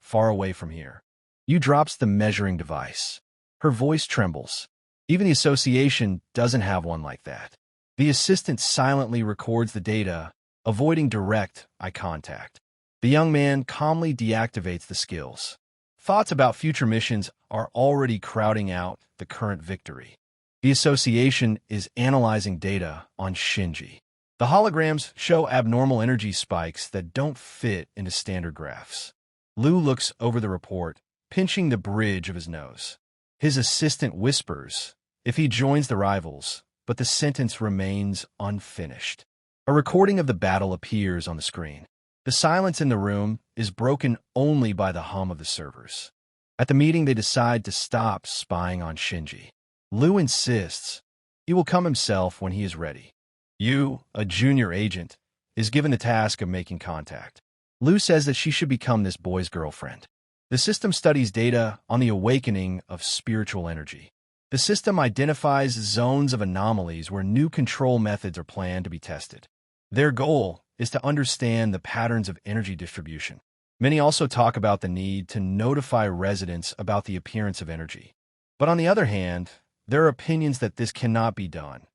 far away from here. Yu drops the measuring device. Her voice trembles. Even the association doesn't have one like that. The assistant silently records the data, avoiding direct eye contact. The young man calmly deactivates the skills. Thoughts about future missions are already crowding out the current victory. The association is analyzing data on Shinji. The holograms show abnormal energy spikes that don't fit into standard graphs. Lu looks over the report, pinching the bridge of his nose. His assistant whispers if he joins the rivals, but the sentence remains unfinished. A recording of the battle appears on the screen. The silence in the room is broken only by the hum of the servers. At the meeting, they decide to stop spying on Shinji. Lu insists he will come himself when he is ready. Yu, a junior agent, is given the task of making contact. Lu says that she should become this boy's girlfriend. The system studies data on the awakening of spiritual energy. The system identifies zones of anomalies where new control methods are planned to be tested. Their goal is to understand the patterns of energy distribution. Many also talk about the need to notify residents about the appearance of energy. But on the other hand, there are opinions that this cannot be done.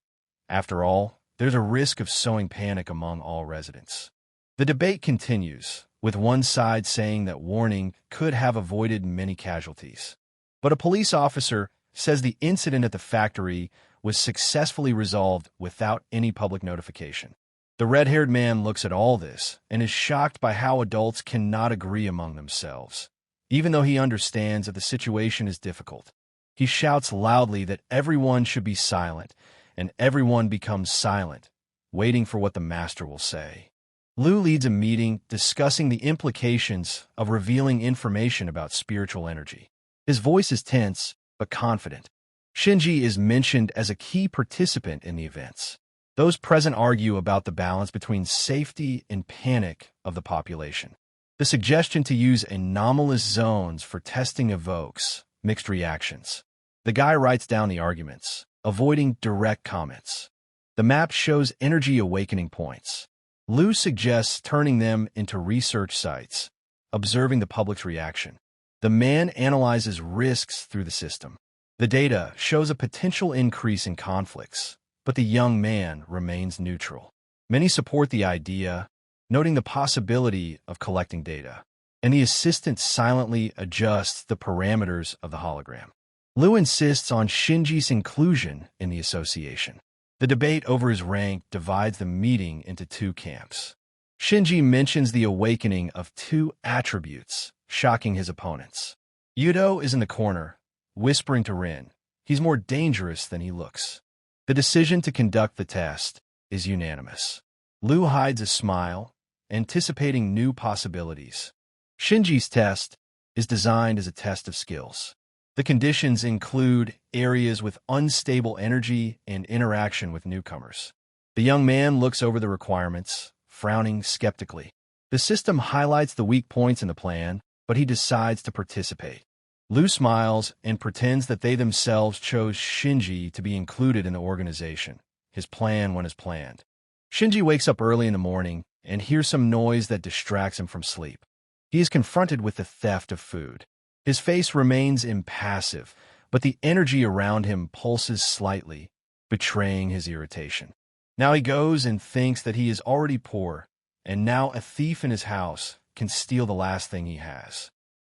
After all, there's a risk of sowing panic among all residents. The debate continues, with one side saying that warning could have avoided many casualties. But a police officer says the incident at the factory was successfully resolved without any public notification. The red-haired man looks at all this and is shocked by how adults cannot agree among themselves, even though he understands that the situation is difficult. He shouts loudly that everyone should be silent, and everyone becomes silent, waiting for what the master will say. Lu leads a meeting discussing the implications of revealing information about spiritual energy. His voice is tense, but confident. Shinji is mentioned as a key participant in the events. Those present argue about the balance between safety and panic of the population. The suggestion to use anomalous zones for testing evokes mixed reactions. The guy writes down the arguments, avoiding direct comments. The map shows energy awakening points. Lu suggests turning them into research sites, observing the public's reaction. The man analyzes risks through the system. The data shows a potential increase in conflicts, but the young man remains neutral. Many support the idea, noting the possibility of collecting data, and the assistant silently adjusts the parameters of the hologram. Lu insists on Shinji's inclusion in the association. The debate over his rank divides the meeting into two camps. Shinji mentions the awakening of two attributes, shocking his opponents. Yudo is in the corner, whispering to Rin, he's more dangerous than he looks. The decision to conduct the test is unanimous. Lu hides a smile, anticipating new possibilities. Shinji's test is designed as a test of skills. The conditions include areas with unstable energy and interaction with newcomers. The young man looks over the requirements, frowning skeptically. The system highlights the weak points in the plan, but he decides to participate. Lu smiles and pretends that they themselves chose Shinji to be included in the organization. His plan went as planned. Shinji wakes up early in the morning and hears some noise that distracts him from sleep. He is confronted with the theft of food. His face remains impassive, but the energy around him pulses slightly, betraying his irritation. Now he goes and thinks that he is already poor, and now a thief in his house can steal the last thing he has.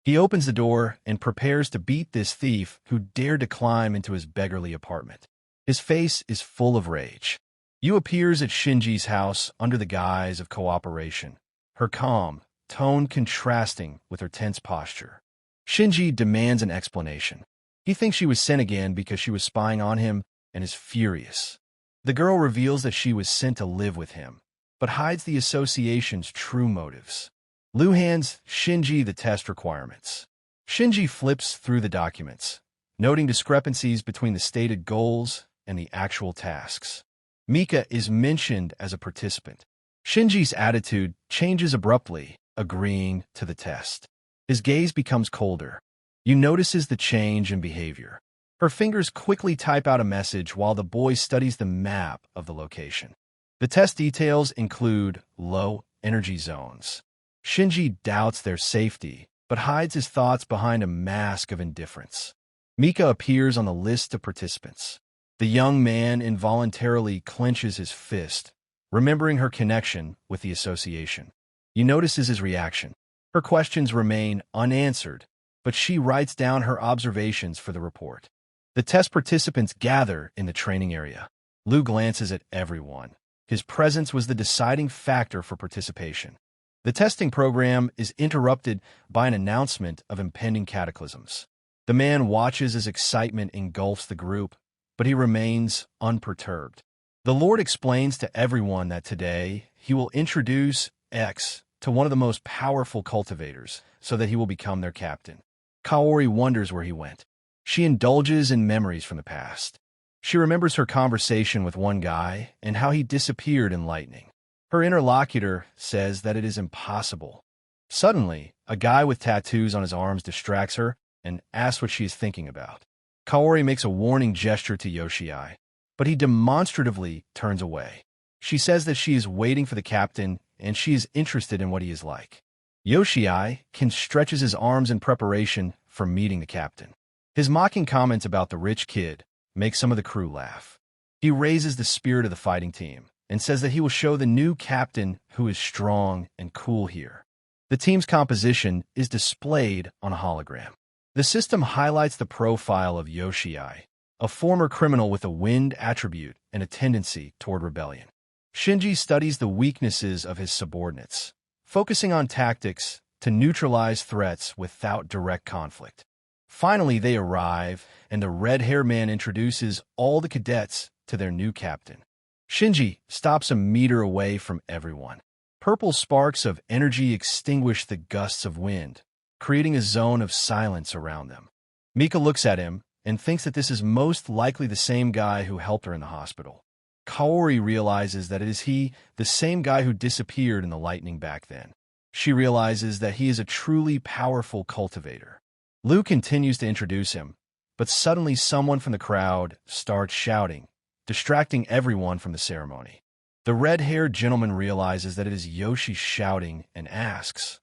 He opens the door and prepares to beat this thief who dared to climb into his beggarly apartment. His face is full of rage. Yu appears at Shinji's house under the guise of cooperation, her calm tone contrasting with her tense posture. Shinji demands an explanation. He thinks she was sent again because she was spying on him and is furious. The girl reveals that she was sent to live with him, but hides the association's true motives. Lu hands Shinji the test requirements. Shinji flips through the documents, noting discrepancies between the stated goals and the actual tasks. Mika is mentioned as a participant. Shinji's attitude changes abruptly, agreeing to the test. His gaze becomes colder. Yu notices the change in behavior. Her fingers quickly type out a message while the boy studies the map of the location. The test details include low energy zones. Shinji doubts their safety, but hides his thoughts behind a mask of indifference. Mika appears on the list of participants. The young man involuntarily clenches his fist, remembering her connection with the association. Yu notices his reaction. Her questions remain unanswered, but she writes down her observations for the report. The test participants gather in the training area. Lu glances at everyone. His presence was the deciding factor for participation. The testing program is interrupted by an announcement of impending cataclysms. The man watches as excitement engulfs the group, but he remains unperturbed. The Lord explains to everyone that today he will introduce X to one of the most powerful cultivators so that he will become their captain. Kaori wonders where he went. She indulges in memories from the past. She remembers her conversation with one guy and how he disappeared in lightning. Her interlocutor says that it is impossible. Suddenly, a guy with tattoos on his arms distracts her and asks what she is thinking about. Kaori makes a warning gesture to Yoshii, but he demonstratively turns away. She says that she is waiting for the captain and she is interested in what he is like. Yoshii stretches his arms in preparation for meeting the captain. His mocking comments about the rich kid make some of the crew laugh. He raises the spirit of the fighting team and says that he will show the new captain who is strong and cool here. The team's composition is displayed on a hologram. The system highlights the profile of Yoshii, a former criminal with a wind attribute and a tendency toward rebellion. Shinji studies the weaknesses of his subordinates, focusing on tactics to neutralize threats without direct conflict. Finally, they arrive, and the red-haired man introduces all the cadets to their new captain. Shinji stops a meter away from everyone. Purple sparks of energy extinguish the gusts of wind, creating a zone of silence around them. Mika looks at him and thinks that this is most likely the same guy who helped her in the hospital. Kaori realizes that it is he, the same guy who disappeared in the lightning back then. She realizes that he is a truly powerful cultivator. Lu continues to introduce him, but suddenly someone from the crowd starts shouting, distracting everyone from the ceremony. The red-haired gentleman realizes that it is Yoshi shouting and asks,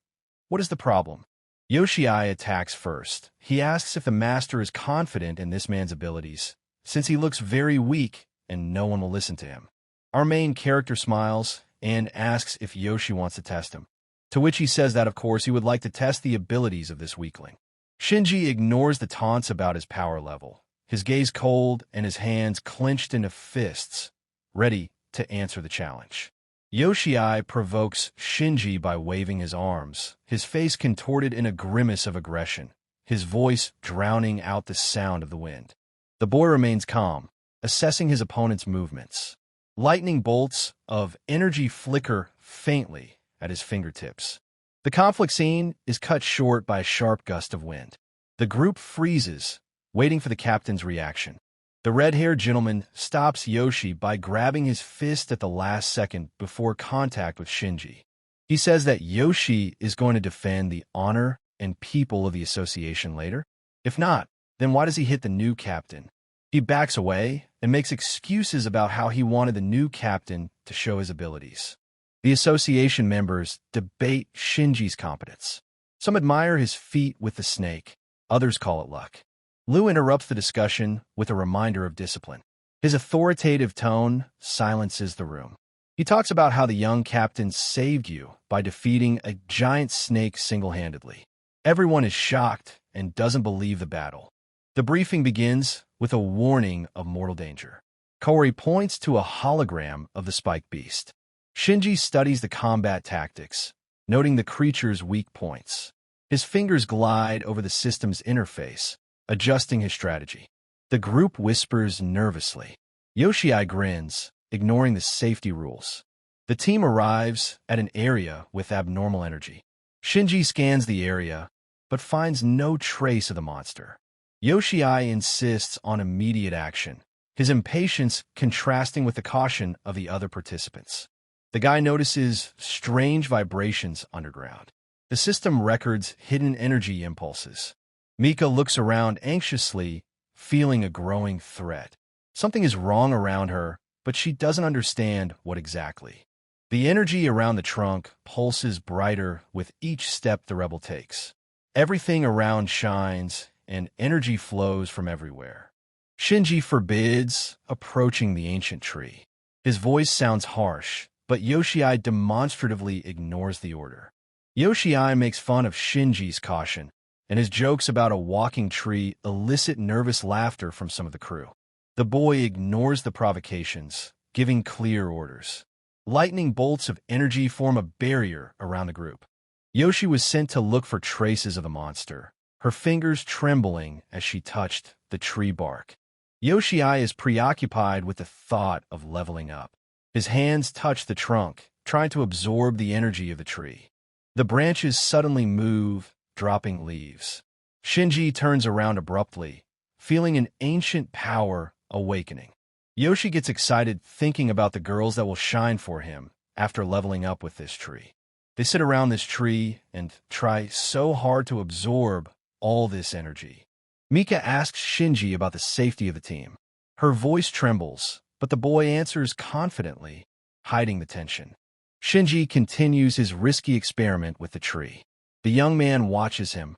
"What is the problem?" Yoshii attacks first. He asks if the master is confident in this man's abilities, since he looks very weak and no one will listen to him. Our main character smiles and asks if Yoshi wants to test him, to which he says that of course he would like to test the abilities of this weakling. Shinji ignores the taunts about his power level, his gaze cold and his hands clenched into fists, ready to answer the challenge. Yoshii provokes Shinji by waving his arms, his face contorted in a grimace of aggression, his voice drowning out the sound of the wind. The boy remains calm, assessing his opponent's movements. Lightning bolts of energy flicker faintly at his fingertips. The conflict scene is cut short by a sharp gust of wind. The group freezes, waiting for the captain's reaction. The red-haired gentleman stops Yoshi by grabbing his fist at the last second before contact with Shinji. He says that Yoshi is going to defend the honor and people of the association later. If not, then why does he hit the new captain? He backs away and makes excuses about how he wanted the new captain to show his abilities. The association members debate Shinji's competence. Some admire his feat with the snake. Others call it luck. Lu interrupts the discussion with a reminder of discipline. His authoritative tone silences the room. He talks about how the young captain saved you by defeating a giant snake single-handedly. Everyone is shocked and doesn't believe the battle. The briefing begins with a warning of mortal danger. Kaori points to a hologram of the spiked beast. Shinji studies the combat tactics, noting the creature's weak points. His fingers glide over the system's interface, adjusting his strategy. The group whispers nervously. Yoshii grins, ignoring the safety rules. The team arrives at an area with abnormal energy. Shinji scans the area, but finds no trace of the monster. Yoshii insists on immediate action, his impatience contrasting with the caution of the other participants. The guy notices strange vibrations underground. The system records hidden energy impulses. Mika looks around anxiously, feeling a growing threat. Something is wrong around her, but she doesn't understand what exactly. The energy around the trunk pulses brighter with each step the rebel takes. Everything around shines, and energy flows from everywhere. Shinji forbids approaching the ancient tree. His voice sounds harsh, but Yoshii demonstratively ignores the order. Yoshii makes fun of Shinji's caution and his jokes about a walking tree elicit nervous laughter from some of the crew. The boy ignores the provocations, giving clear orders. Lightning bolts of energy form a barrier around the group. Yoshi was sent to look for traces of the monster, her fingers trembling as she touched the tree bark. Yoshi-ai is preoccupied with the thought of leveling up. His hands touch the trunk, trying to absorb the energy of the tree. The branches suddenly move, dropping leaves. Shinji turns around abruptly, feeling an ancient power awakening. Yoshi gets excited thinking about the girls that will shine for him after leveling up with this tree. They sit around this tree and try so hard to absorb all this energy. Mika asks Shinji about the safety of the team. Her voice trembles, but the boy answers confidently, hiding the tension. Shinji continues his risky experiment with the tree. The young man watches him,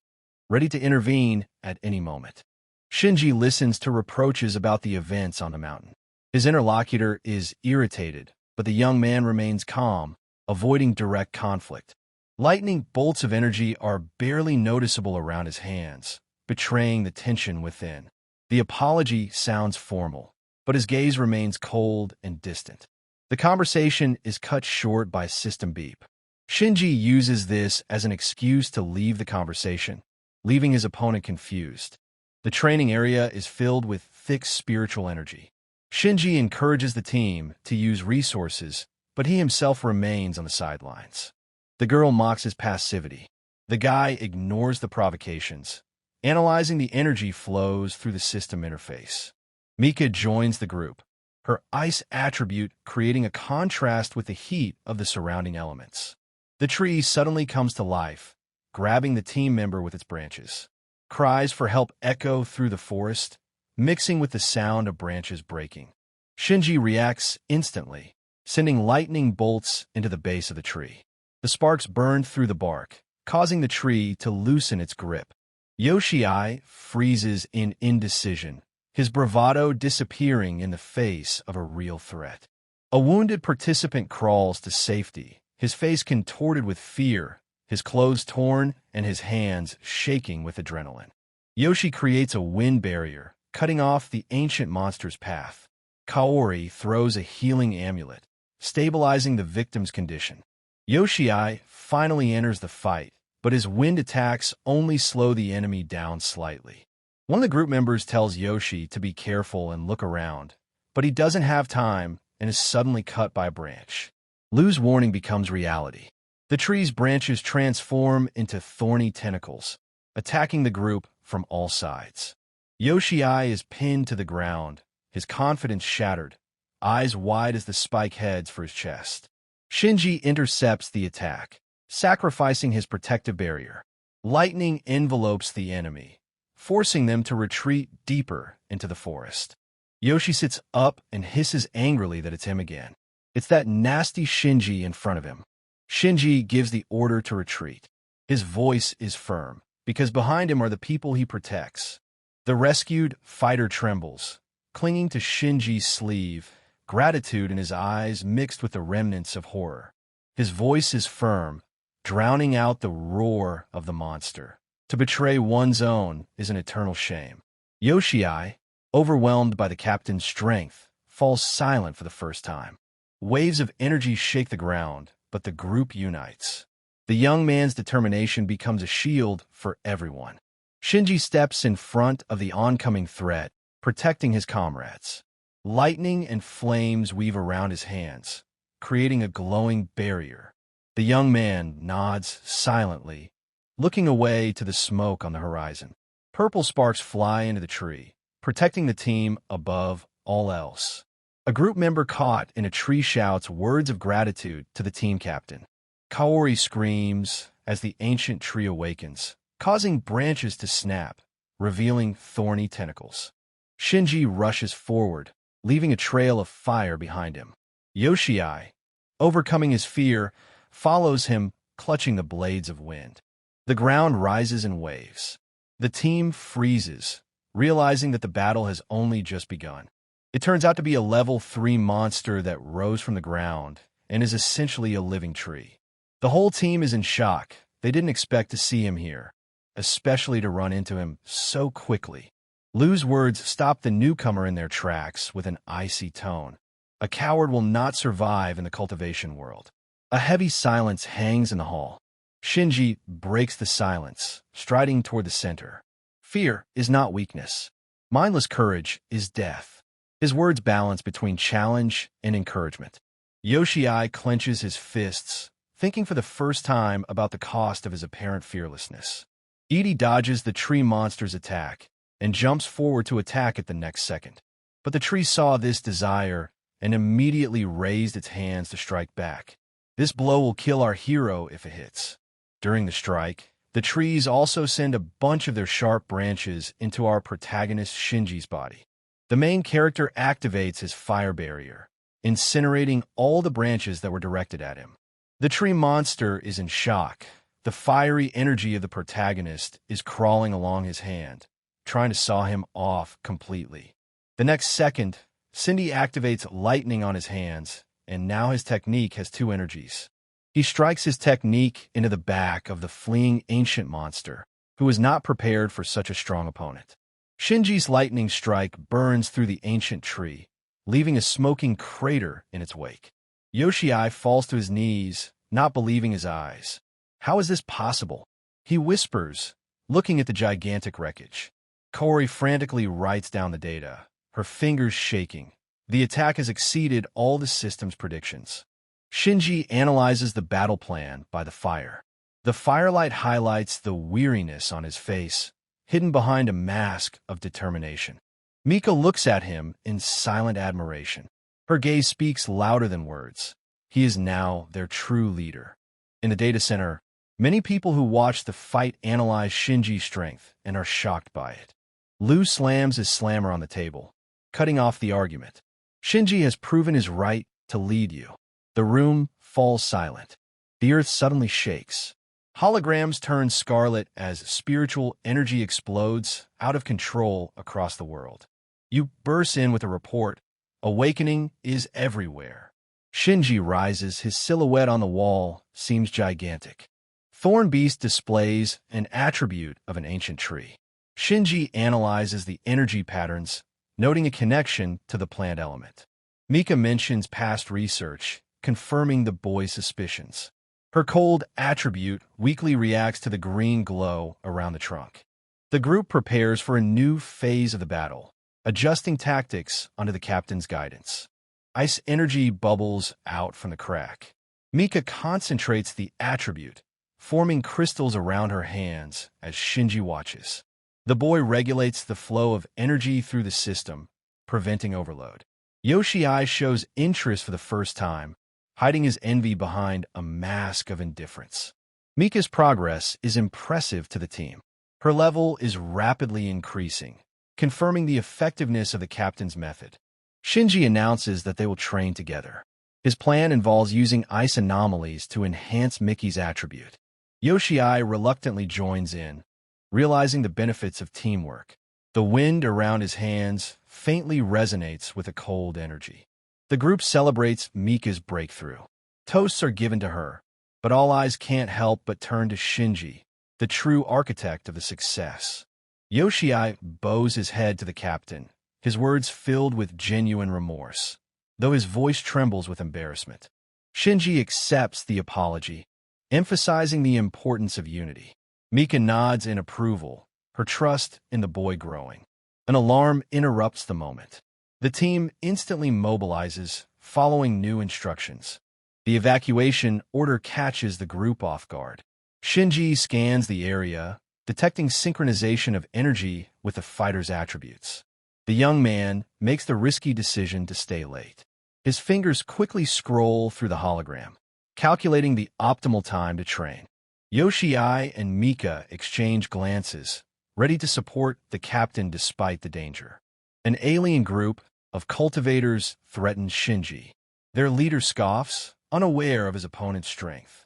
ready to intervene at any moment. Shinji listens to reproaches about the events on the mountain. His interlocutor is irritated, but the young man remains calm, avoiding direct conflict. Lightning bolts of energy are barely noticeable around his hands, betraying the tension within. The apology sounds formal, but his gaze remains cold and distant. The conversation is cut short by system beep. Shinji uses this as an excuse to leave the conversation, leaving his opponent confused. The training area is filled with thick spiritual energy. Shinji encourages the team to use resources, but he himself remains on the sidelines. The girl mocks his passivity. The guy ignores the provocations, analyzing the energy flows through the system interface. Mika joins the group, her ice attribute creating a contrast with the heat of the surrounding elements. The tree suddenly comes to life, grabbing the team member with its branches. Cries for help echo through the forest, mixing with the sound of branches breaking. Shinji reacts instantly, sending lightning bolts into the base of the tree. The sparks burn through the bark, causing the tree to loosen its grip. Yoshi-ai freezes in indecision, his bravado disappearing in the face of a real threat. A wounded participant crawls to safety, his face contorted with fear, his clothes torn, and his hands shaking with adrenaline. Yoshi creates a wind barrier, cutting off the ancient monster's path. Kaori throws a healing amulet, stabilizing the victim's condition. Yoshi-ai finally enters the fight, but his wind attacks only slow the enemy down slightly. One of the group members tells Yoshi to be careful and look around, but he doesn't have time and is suddenly cut by a branch. Lu's warning becomes reality. The tree's branches transform into thorny tentacles, attacking the group from all sides. Yoshi-ai is pinned to the ground, his confidence shattered, eyes wide as the spike heads for his chest. Shinji intercepts the attack, sacrificing his protective barrier. Lightning envelopes the enemy, forcing them to retreat deeper into the forest. Yoshi sits up and hisses angrily that it's him again. It's that nasty Shinji in front of him. Shinji gives the order to retreat. His voice is firm, because behind him are the people he protects. The rescued fighter trembles, clinging to Shinji's sleeve, gratitude in his eyes mixed with the remnants of horror. His voice is firm, drowning out the roar of the monster. To betray one's own is an eternal shame. Yoshi-ai, overwhelmed by the captain's strength, falls silent for the first time. Waves of energy shake the ground, but the group unites. The young man's determination becomes a shield for everyone. Shinji steps in front of the oncoming threat, protecting his comrades. Lightning and flames weave around his hands, creating a glowing barrier. The young man nods silently, looking away to the smoke on the horizon. Purple sparks fly into the tree, protecting the team above all else. A group member caught in a tree shouts words of gratitude to the team captain. Kaori screams as the ancient tree awakens, causing branches to snap, revealing thorny tentacles. Shinji rushes forward, leaving a trail of fire behind him. Yoshi-ai, overcoming his fear, follows him, clutching the blades of wind. The ground rises in waves. The team freezes, realizing that the battle has only just begun. It turns out to be a level 3 monster that rose from the ground and is essentially a living tree. The whole team is in shock. They didn't expect to see him here. especially to run into him so quickly. Lu's words stopped the newcomer in their tracks with an icy tone. A coward will not survive in the cultivation world. A heavy silence hangs in the hall. Shinji breaks the silence, striding toward the center. Fear is not weakness. Mindless courage is death. His words balance between challenge and encouragement. Yoshiai clenches his fists, thinking for the first time about the cost of his apparent fearlessness. Edie dodges the tree monster's attack and jumps forward to attack it the next second. But the tree saw this desire and immediately raised its hands to strike back. This blow will kill our hero if it hits. During the strike, the trees also send a bunch of their sharp branches into our protagonist Shinji's body. The main character activates his fire barrier, incinerating all the branches that were directed at him. The tree monster is in shock. The fiery energy of the protagonist is crawling along his hand, trying to saw him off completely. The next second, Cindy activates lightning on his hands, and now his technique has two energies. He strikes his technique into the back of the fleeing ancient monster, who is not prepared for such a strong opponent. Shinji's lightning strike burns through the ancient tree, leaving a smoking crater in its wake. Yoshiai falls to his knees, not believing his eyes. How is this possible? He whispers, looking at the gigantic wreckage. Kori frantically writes down the data, her fingers shaking. The attack has exceeded all the system's predictions. Shinji analyzes the battle plan by the fire. The firelight highlights the weariness on his face, hidden behind a mask of determination. Mika looks at him in silent admiration. Her gaze speaks louder than words. He is now their true leader. In the data center, many people who watch the fight analyze Shinji's strength and are shocked by it. Lu slams his slammer on the table, cutting off the argument. Shinji has proven his right to lead you. The room falls silent. The earth suddenly shakes. Holograms turn scarlet as spiritual energy explodes out of control across the world. You burst in with a report. Awakening is everywhere. Shinji rises. His silhouette on the wall seems gigantic. Thorn Beast displays an attribute of an ancient tree. Shinji analyzes the energy patterns, noting a connection to the plant element. Mika mentions past research, confirming the boy's suspicions. Her cold attribute weakly reacts to the green glow around the trunk. The group prepares for a new phase of the battle, adjusting tactics under the captain's guidance. Ice energy bubbles out from the crack. Mika concentrates the attribute, forming crystals around her hands as Shinji watches. The boy regulates the flow of energy through the system, preventing overload. Yoshiai shows interest for the first time, hiding his envy behind a mask of indifference. Mika's progress is impressive to the team. Her level is rapidly increasing, confirming the effectiveness of the captain's method. Shinji announces that they will train together. His plan involves using ice anomalies to enhance Mickey's attribute. Yoshiai reluctantly joins in, realizing the benefits of teamwork. The wind around his hands faintly resonates with a cold energy. The group celebrates Mika's breakthrough. Toasts are given to her, but all eyes can't help but turn to Shinji, the true architect of the success. Yoshiai bows his head to the captain, his words filled with genuine remorse, though his voice trembles with embarrassment. Shinji accepts the apology, emphasizing the importance of unity. Mika nods in approval, her trust in the boy growing. An alarm interrupts the moment. The team instantly mobilizes, following new instructions. The evacuation order catches the group off guard. Shinji scans the area, detecting synchronization of energy with the fighter's attributes. The young man makes the risky decision to stay late. His fingers quickly scroll through the hologram, calculating the optimal time to train. Yoshiai and Mika exchange glances, ready to support the captain despite the danger. An alien group of cultivators threatens Shinji. Their leader scoffs, unaware of his opponent's strength.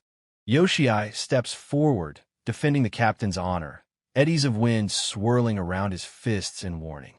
Yoshiai steps forward, defending the captain's honor, eddies of wind swirling around his fists in warning.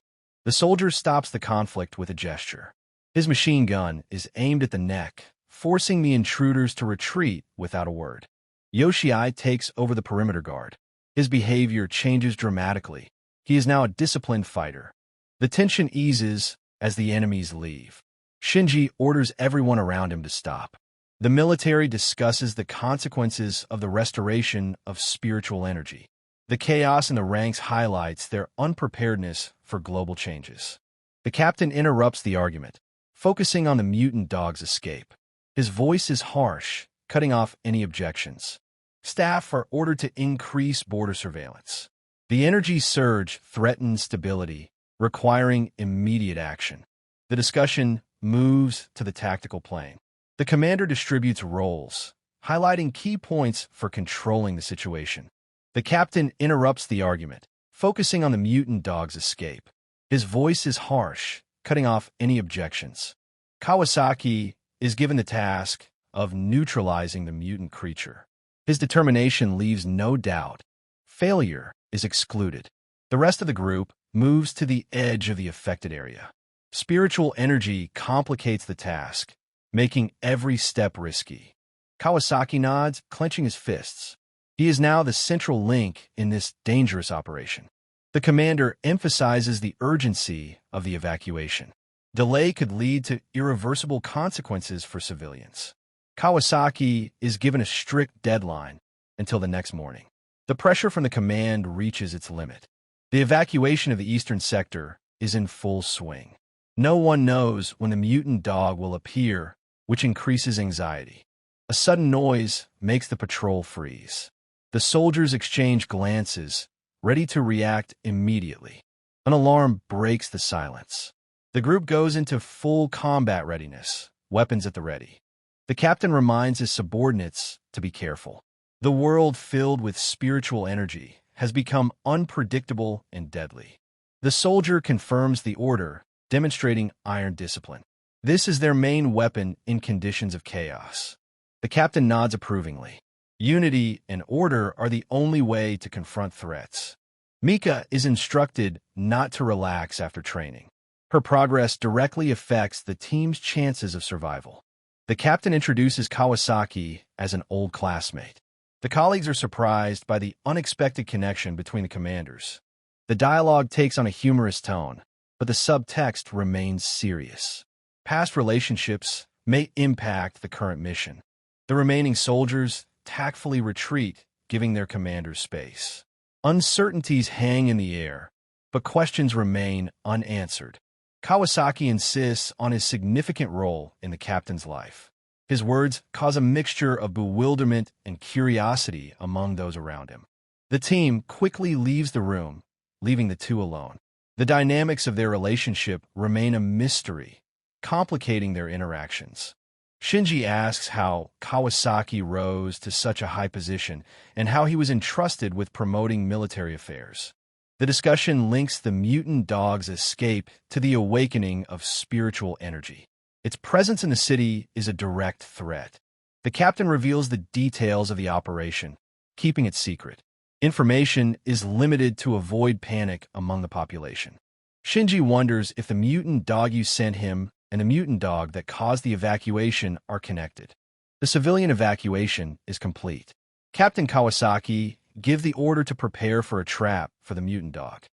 The soldier stops the conflict with a gesture. His machine gun is aimed at the neck, forcing the intruders to retreat without a word. Yoshiai takes over the perimeter guard. His behavior changes dramatically. He is now a disciplined fighter. The tension eases as the enemies leave. Shinji orders everyone around him to stop. The military discusses the consequences of the restoration of spiritual energy. The chaos in the ranks highlights their unpreparedness for global changes. The captain interrupts the argument, focusing on the mutant dog's escape. His voice is harsh, cutting off any objections. Staff are ordered to increase border surveillance. The energy surge threatens stability, requiring immediate action. The discussion moves to the tactical plane. The commander distributes roles, highlighting key points for controlling the situation. The captain interrupts the argument, focusing on the mutant dog's escape. His voice is harsh, cutting off any objections. Kawasaki is given the task of neutralizing the mutant creature. His determination leaves no doubt. Failure is excluded. The rest of the group moves to the edge of the affected area. Spiritual energy complicates the task, making every step risky. Kawasaki nods, clenching his fists. He is now the central link in this dangerous operation. The commander emphasizes the urgency of the evacuation. Delay could lead to irreversible consequences for civilians. Kawasaki is given a strict deadline until the next morning. The pressure from the command reaches its limit. The evacuation of the eastern sector is in full swing. No one knows when the mutant dog will appear, which increases anxiety. A sudden noise makes the patrol freeze. The soldiers exchange glances, ready to react immediately. An alarm breaks the silence. The group goes into full combat readiness, weapons at the ready. The captain reminds his subordinates to be careful. The world filled with spiritual energy has become unpredictable and deadly. The soldier confirms the order, demonstrating iron discipline. This is their main weapon in conditions of chaos. The captain nods approvingly. Unity and order are the only way to confront threats. Mika is instructed not to relax after training. Her progress directly affects the team's chances of survival. The captain introduces Kawasaki as an old classmate. The colleagues are surprised by the unexpected connection between the commanders. The dialogue takes on a humorous tone, but the subtext remains serious. Past relationships may impact the current mission. The remaining soldiers tactfully retreat, giving their commanders space. Uncertainties hang in the air, but questions remain unanswered. Kawasaki insists on his significant role in the captain's life. His words cause a mixture of bewilderment and curiosity among those around him. The team quickly leaves the room, leaving the two alone. The dynamics of their relationship remain a mystery, complicating their interactions. Shinji asks how Kawasaki rose to such a high position and how he was entrusted with promoting military affairs. The discussion links the mutant dog's escape to the awakening of spiritual energy. Its presence in the city is a direct threat. The captain reveals the details of the operation, keeping it secret. Information is limited to avoid panic among the population. Shinji wonders if the mutant dog you sent him and the mutant dog that caused the evacuation are connected. The civilian evacuation is complete. Captain Kawasaki gives the order to prepare for a trap for the mutant dog.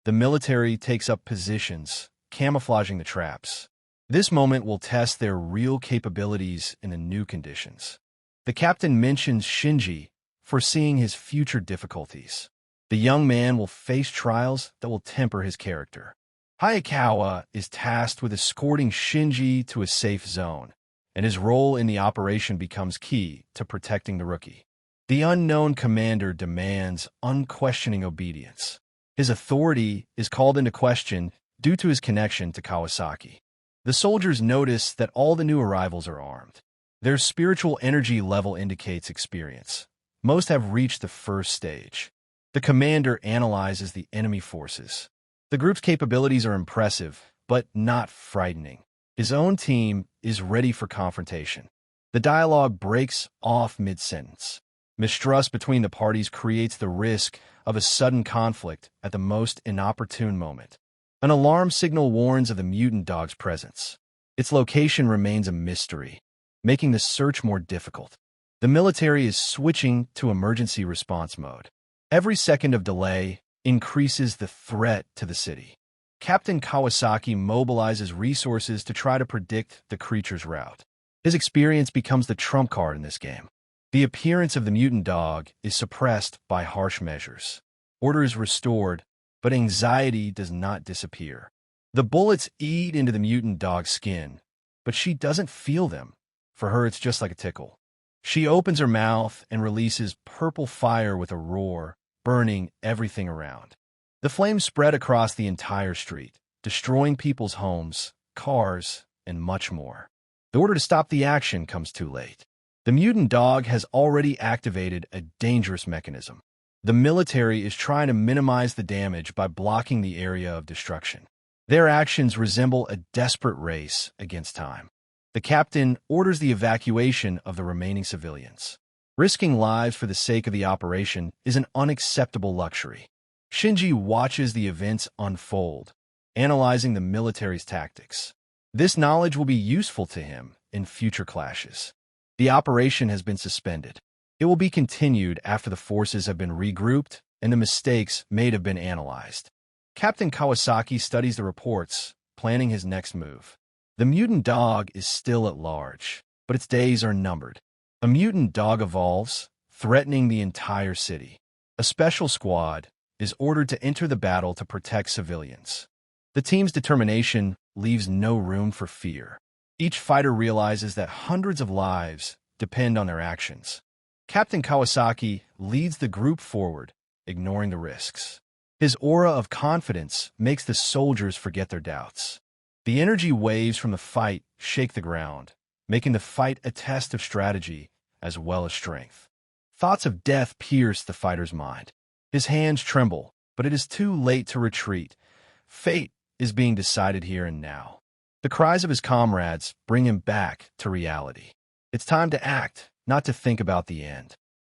The military takes up positions, camouflaging the traps. This moment will test their real capabilities in the new conditions. The captain mentions Shinji, foreseeing his future difficulties. The young man will face trials that will temper his character. Hayakawa is tasked with escorting Shinji to a safe zone, and his role in the operation becomes key to protecting the rookie. The unknown commander demands unquestioning obedience. His authority is called into question due to his connection to Kawasaki. The soldiers notice that all the new arrivals are armed. Their spiritual energy level indicates experience. Most have reached the first stage. The commander analyzes the enemy forces. The group's capabilities are impressive, but not frightening. His own team is ready for confrontation. The dialogue breaks off mid-sentence. Mistrust between the parties creates the risk of a sudden conflict at the most inopportune moment. An alarm signal warns of the mutant dog's presence. Its location remains a mystery, making the search more difficult. The military is switching to emergency response mode. Every second of delay increases the threat to the city. Captain Kawasaki mobilizes resources to try to predict the creature's route. His experience becomes the trump card in this game. The appearance of the mutant dog is suppressed by harsh measures. Order is restored, but anxiety does not disappear. The bullets eat into the mutant dog's skin, but she doesn't feel them. For her, it's just like a tickle. She opens her mouth and releases purple fire with a roar, burning everything around. The flames spread across the entire street, destroying people's homes, cars, and much more. The order to stop the action comes too late. The mutant dog has already activated a dangerous mechanism. The military is trying to minimize the damage by blocking the area of destruction. Their actions resemble a desperate race against time. The captain orders the evacuation of the remaining civilians. Risking lives for the sake of the operation is an unacceptable luxury. Shinji watches the events unfold, analyzing the military's tactics. This knowledge will be useful to him in future clashes. The operation has been suspended. It will be continued after the forces have been regrouped and the mistakes may have been analyzed. Captain Kawasaki studies the reports, planning his next move. The mutant dog is still at large, but its days are numbered. A mutant dog evolves, threatening the entire city. A special squad is ordered to enter the battle to protect civilians. The team's determination leaves no room for fear. Each fighter realizes that hundreds of lives depend on their actions. Captain Kawasaki leads the group forward, ignoring the risks. His aura of confidence makes the soldiers forget their doubts. The energy waves from the fight shake the ground, making the fight a test of strategy as well as strength. Thoughts of death pierce the fighter's mind. His hands tremble, but it is too late to retreat. Fate is being decided here and now. The cries of his comrades bring him back to reality. It's time to act, not to think about the end.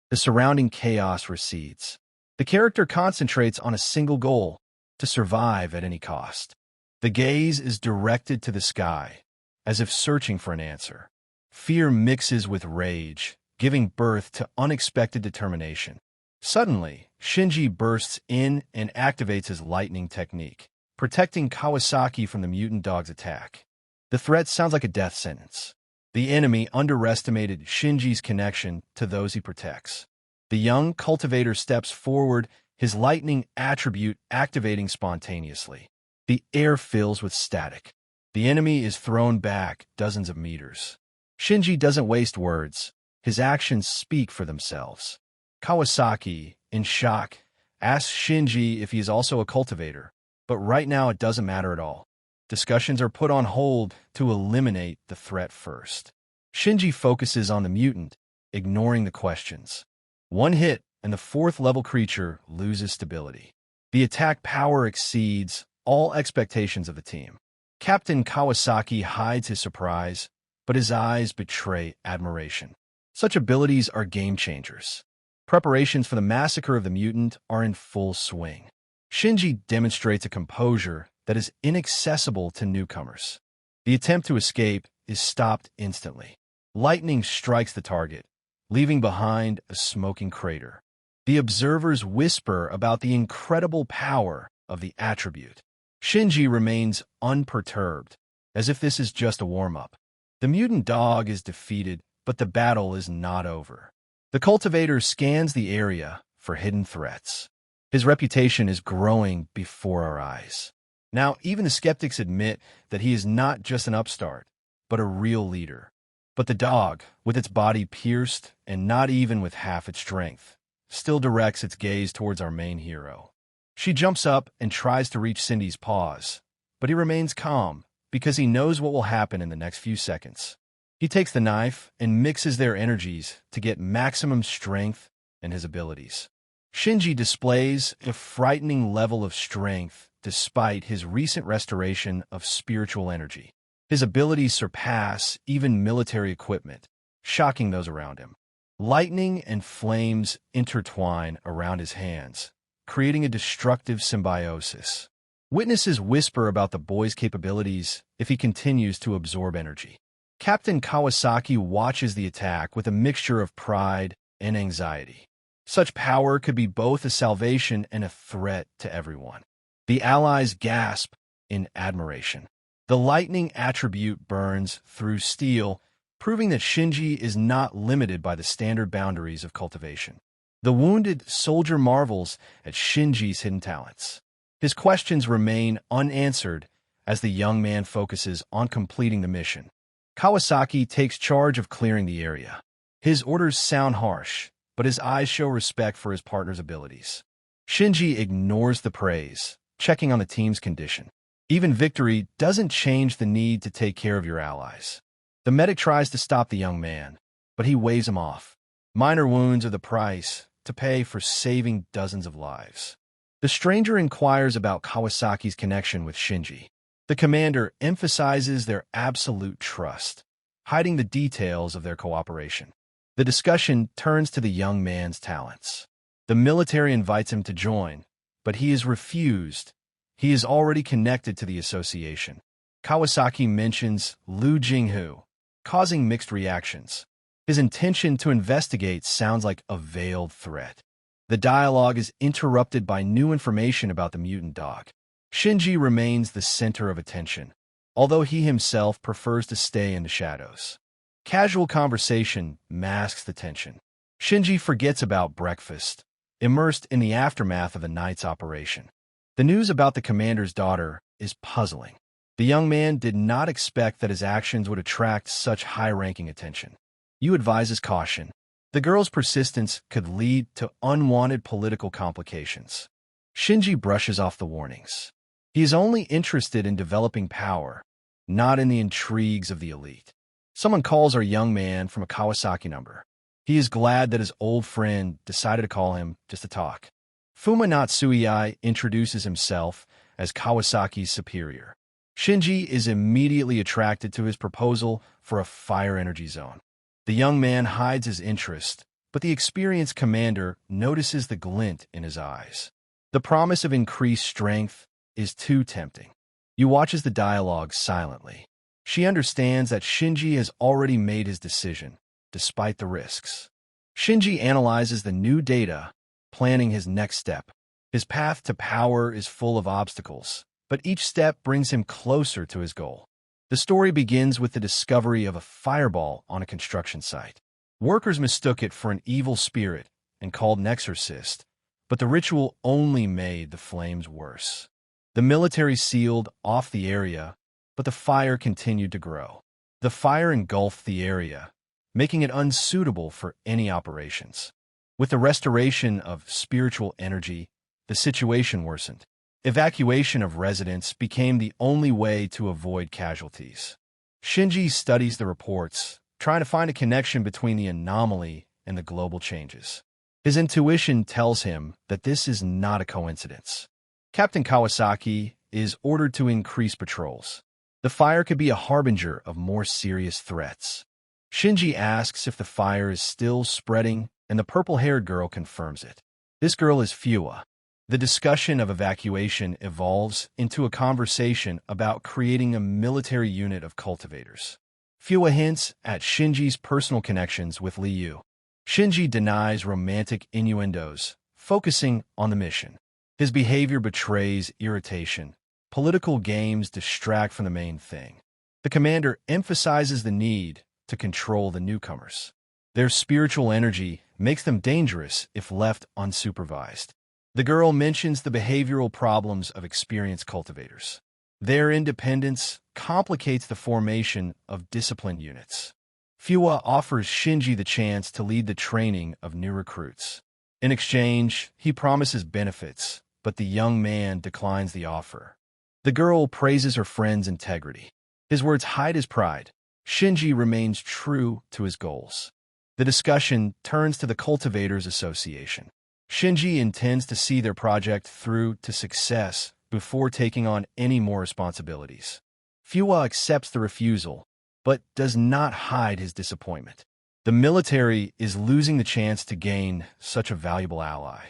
The surrounding chaos recedes. The character concentrates on a single goal, to survive at any cost. The gaze is directed to the sky, as if searching for an answer. Fear mixes with rage, giving birth to unexpected determination. Suddenly, Shinji bursts in and activates his lightning technique, protecting Kawasaki from the mutant dog's attack. The threat sounds like a death sentence. The enemy underestimated Shinji's connection to those he protects. The young cultivator steps forward, his lightning attribute activating spontaneously. The air fills with static. The enemy is thrown back dozens of meters. Shinji doesn't waste words. His actions speak for themselves. Kawasaki, in shock, asks Shinji if he is also a cultivator, but right now it doesn't matter at all. Discussions are put on hold to eliminate the threat first. Shinji focuses on the mutant, ignoring the questions. One hit, and the fourth-level creature loses stability. The attack power exceeds all expectations of the team. Captain Kawasaki hides his surprise, but his eyes betray admiration. Such abilities are game-changers. Preparations for the massacre of the mutant are in full swing. Shinji demonstrates a composure that is inaccessible to newcomers. The attempt to escape is stopped instantly. Lightning strikes the target, leaving behind a smoking crater. The observers whisper about the incredible power of the attribute. Shinji remains unperturbed, as if this is just a warm-up. The mutant dog is defeated, but the battle is not over. The cultivator scans the area for hidden threats. His reputation is growing before our eyes. Now, even the skeptics admit that he is not just an upstart, but a real leader. But the dog, with its body pierced and not even with half its strength, still directs its gaze towards our main hero. She jumps up and tries to reach Cindy's paws, but he remains calm because he knows what will happen in the next few seconds. He takes the knife and mixes their energies to get maximum strength and his abilities. Shinji displays a frightening level of strength despite his recent restoration of spiritual energy. His abilities surpass even military equipment, shocking those around him. Lightning and flames intertwine around his hands, creating a destructive symbiosis. Witnesses whisper about the boy's capabilities if he continues to absorb energy. Captain Kawasaki watches the attack with a mixture of pride and anxiety. Such power could be both a salvation and a threat to everyone. The allies gasp in admiration. The lightning attribute burns through steel, proving that Shinji is not limited by the standard boundaries of cultivation. The wounded soldier marvels at Shinji's hidden talents. His questions remain unanswered as the young man focuses on completing the mission. Kawasaki takes charge of clearing the area. His orders sound harsh, but his eyes show respect for his partner's abilities. Shinji ignores the praise, checking on the team's condition. Even victory doesn't change the need to take care of your allies. The medic tries to stop the young man, but he waves him off. Minor wounds are the price to pay for saving dozens of lives. The stranger inquires about Kawasaki's connection with Shinji. The commander emphasizes their absolute trust, hiding the details of their cooperation. The discussion turns to the young man's talents. The military invites him to join, but he is refused. He is already connected to the association. Kawasaki mentions Liu Jinghu, causing mixed reactions. His intention to investigate sounds like a veiled threat. The dialogue is interrupted by new information about the mutant dog. Shinji remains the center of attention, although he himself prefers to stay in the shadows. Casual conversation masks the tension. Shinji forgets about breakfast, immersed in the aftermath of the night's operation. The news about the commander's daughter is puzzling. The young man did not expect that his actions would attract such high-ranking attention. Yu advises caution. The girl's persistence could lead to unwanted political complications. Shinji brushes off the warnings. He is only interested in developing power, not in the intrigues of the elite. Someone calls our young man from a Kawasaki number. He is glad that his old friend decided to call him just to talk. Fuma Natsuiai introduces himself as Kawasaki's superior. Shinji is immediately attracted to his proposal for a fire energy zone. The young man hides his interest, but the experienced commander notices the glint in his eyes. The promise of increased strength is too tempting. Yu watches the dialogue silently. She understands that Shinji has already made his decision, despite the risks. Shinji analyzes the new data, planning his next step. His path to power is full of obstacles, but each step brings him closer to his goal. The story begins with the discovery of a fireball on a construction site. Workers mistook it for an evil spirit and called an exorcist, but the ritual only made the flames worse. The military sealed off the area, but the fire continued to grow. The fire engulfed the area, making it unsuitable for any operations. With the restoration of spiritual energy, the situation worsened. Evacuation of residents became the only way to avoid casualties. Shinji studies the reports, trying to find a connection between the anomaly and the global changes. His intuition tells him that this is not a coincidence. Captain Kawasaki is ordered to increase patrols. The fire could be a harbinger of more serious threats. Shinji asks if the fire is still spreading, and the purple-haired girl confirms it. This girl is Fua. The discussion of evacuation evolves into a conversation about creating a military unit of cultivators. Fua hints at Shinji's personal connections with Liu. Shinji denies romantic innuendos, focusing on the mission. His behavior betrays irritation. Political games distract from the main thing. The commander emphasizes the need to control the newcomers. Their spiritual energy makes them dangerous if left unsupervised. The girl mentions the behavioral problems of experienced cultivators. Their independence complicates the formation of disciplined units. Fua offers Shinji the chance to lead the training of new recruits. In exchange, he promises benefits, but the young man declines the offer. The girl praises her friend's integrity. His words hide his pride. Shinji remains true to his goals. The discussion turns to the Cultivators Association. Shinji intends to see their project through to success before taking on any more responsibilities. Fua accepts the refusal, but does not hide his disappointment. The military is losing the chance to gain such a valuable ally.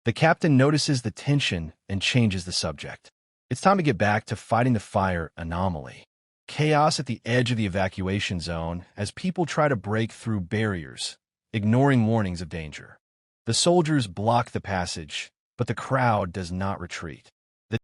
The captain notices the tension and changes the subject. It's time to get back to fighting the fire anomaly. Chaos at the edge of the evacuation zone as people try to break through barriers, ignoring warnings of danger. The soldiers block the passage, but the crowd does not retreat.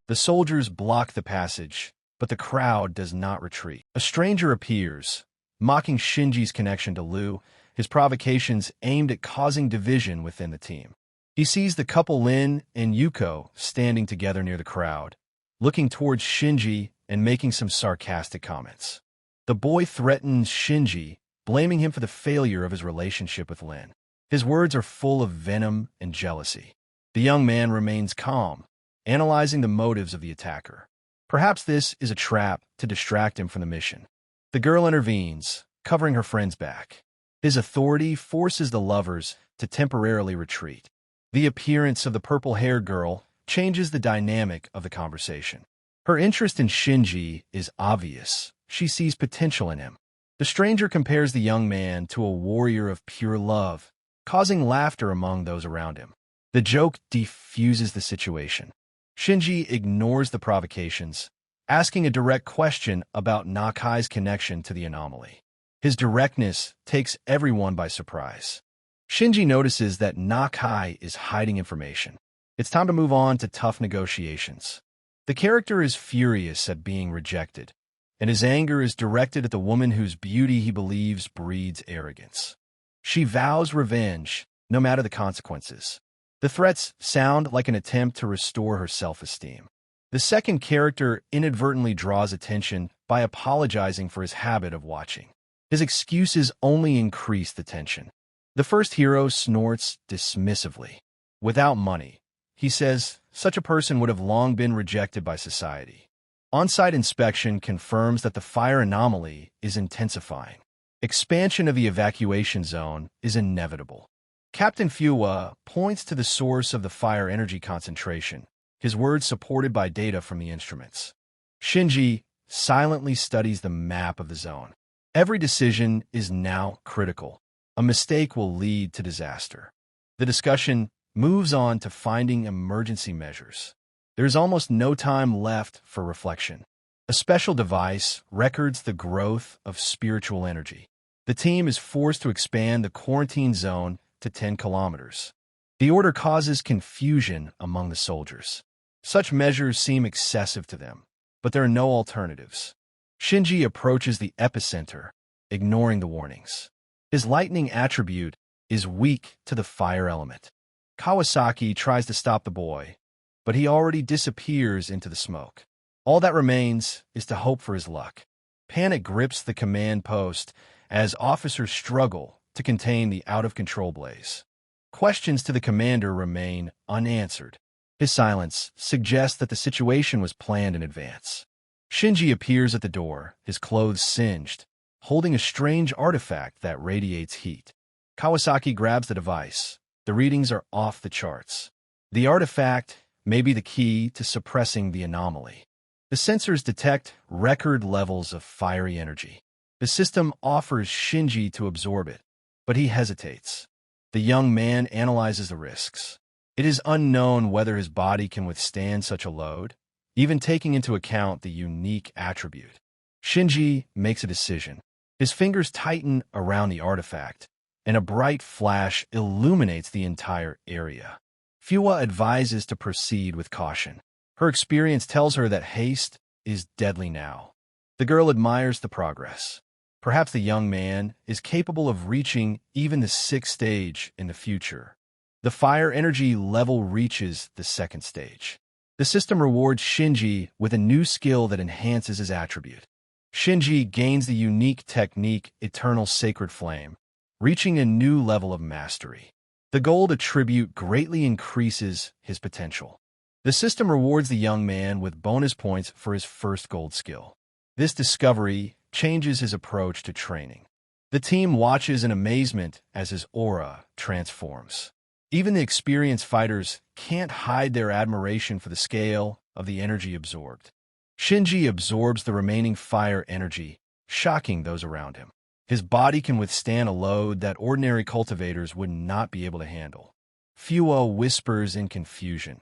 The soldiers block the passage, but the crowd does not retreat. A stranger appears, mocking Shinji's connection to Lu, his provocations aimed at causing division within the team. He sees the couple Lin and Yuko standing together near the crowd, looking towards Shinji and making some sarcastic comments. The boy threatens Shinji, blaming him for the failure of his relationship with Lin. His words are full of venom and jealousy. The young man remains calm, analyzing the motives of the attacker. Perhaps this is a trap to distract him from the mission. The girl intervenes, covering her friend's back. His authority forces the lovers to temporarily retreat. The appearance of the purple-haired girl changes the dynamic of the conversation. Her interest in Shinji is obvious. She sees potential in him. The stranger compares the young man to a warrior of pure love, causing laughter among those around him. The joke defuses the situation. Shinji ignores the provocations, asking a direct question about Nakai's connection to the anomaly. His directness takes everyone by surprise. Shinji notices that Nakai is hiding information. It's time to move on to tough negotiations. The character is furious at being rejected, and his anger is directed at the woman whose beauty he believes breeds arrogance. She vows revenge, no matter the consequences. The threats sound like an attempt to restore her self-esteem. The second character inadvertently draws attention by apologizing for his habit of watching. His excuses only increase the tension. The first hero snorts dismissively. Without money, he says, such a person would have long been rejected by society. On-site inspection confirms that the fire anomaly is intensifying. Expansion of the evacuation zone is inevitable. Captain Fuwa points to the source of the fire energy concentration, his words supported by data from the instruments. Shinji silently studies the map of the zone. Every decision is now critical. A mistake will lead to disaster. The discussion moves on to finding emergency measures. There is almost no time left for reflection. A special device records the growth of spiritual energy. The team is forced to expand the quarantine zone to 10 kilometers. The order causes confusion among the soldiers. Such measures seem excessive to them, but there are no alternatives. Shinji approaches the epicenter, ignoring the warnings. His lightning attribute is weak to the fire element. Kawasaki tries to stop the boy, but he already disappears into the smoke. All that remains is to hope for his luck. Panic grips the command post as officers struggle to contain the out-of-control blaze. Questions to the commander remain unanswered. His silence suggests that the situation was planned in advance. Shinji appears at the door, his clothes singed, holding a strange artifact that radiates heat. Kawasaki grabs the device. The readings are off the charts. The artifact may be the key to suppressing the anomaly. The sensors detect record levels of fiery energy. The system offers Shinji to absorb it, but he hesitates. The young man analyzes the risks. It is unknown whether his body can withstand such a load, even taking into account the unique attribute. Shinji makes a decision. His fingers tighten around the artifact, and a bright flash illuminates the entire area. Fuwa advises to proceed with caution. Her experience tells her that haste is deadly now. The girl admires the progress. Perhaps the young man is capable of reaching even the 6th stage in the future. The fire energy level reaches the 2nd stage. The system rewards Shinji with a new skill that enhances his attribute. Shinji gains the unique technique Eternal Sacred Flame, reaching a new level of mastery. The gold attribute greatly increases his potential. The system rewards the young man with bonus points for his first gold skill. This discovery changes his approach to training. The team watches in amazement as his aura transforms. Even the experienced fighters can't hide their admiration for the scale of the energy absorbed. Shinji absorbs the remaining fire energy, shocking those around him. His body can withstand a load that ordinary cultivators would not be able to handle. Fuwa whispers in confusion.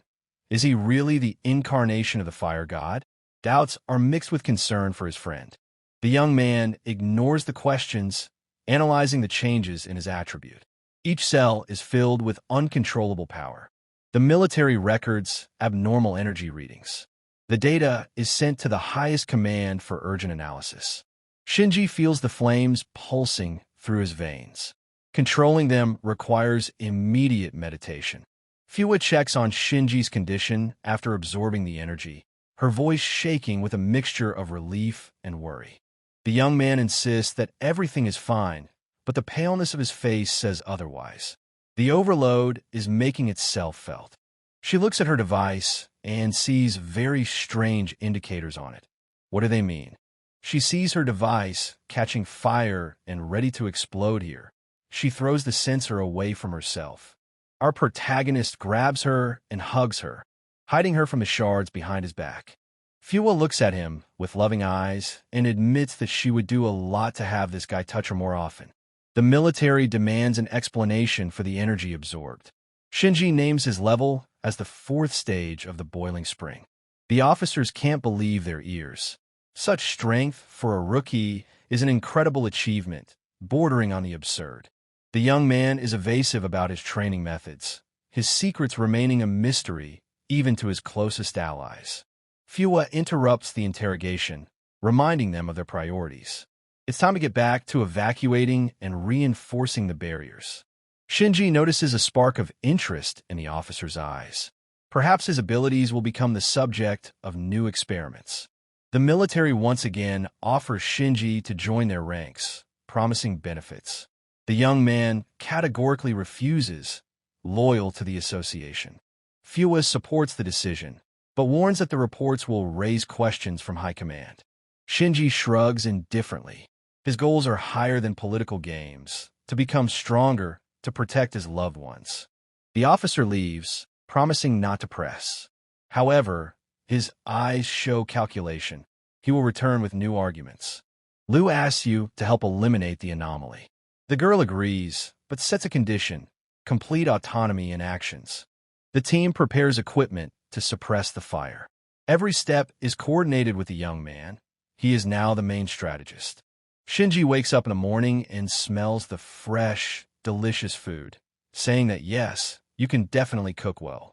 Is he really the incarnation of the fire god? Doubts are mixed with concern for his friend. The young man ignores the questions, analyzing the changes in his attribute. Each cell is filled with uncontrollable power. The military records abnormal energy readings. The data is sent to the highest command for urgent analysis. Shinji feels the flames pulsing through his veins. Controlling them requires immediate meditation. Fua checks on Shinji's condition after absorbing the energy, her voice shaking with a mixture of relief and worry. The young man insists that everything is fine, but the paleness of his face says otherwise. The overload is making itself felt. She looks at her device and sees very strange indicators on it. What do they mean? She sees her device catching fire and ready to explode here. She throws the sensor away from herself. Our protagonist grabs her and hugs her, hiding her from the shards behind his back. Fua looks at him with loving eyes and admits that she would do a lot to have this guy touch her more often. The military demands an explanation for the energy absorbed. Shinji names his level as the 4th stage of the boiling spring. The officers can't believe their ears. Such strength for a rookie is an incredible achievement, bordering on the absurd. The young man is evasive about his training methods, his secrets remaining a mystery even to his closest allies. Fua interrupts the interrogation, reminding them of their priorities. It's time to get back to evacuating and reinforcing the barriers. Shinji notices a spark of interest in the officer's eyes. Perhaps his abilities will become the subject of new experiments. The military once again offers Shinji to join their ranks, promising benefits. The young man categorically refuses, loyal to the association. Fua supports the decision, but warns that the reports will raise questions from high command. Shinji shrugs indifferently. His goals are higher than political games, to become stronger, to protect his loved ones. The officer leaves, promising not to press. However, his eyes show calculation. He will return with new arguments. Liu asks you to help eliminate the anomaly. The girl agrees, but sets a condition: complete autonomy in actions. The team prepares equipment to suppress the fire. Every step is coordinated with the young man. He is now the main strategist. Shinji wakes up in the morning and smells the fresh, delicious food, saying that yes, you can definitely cook well.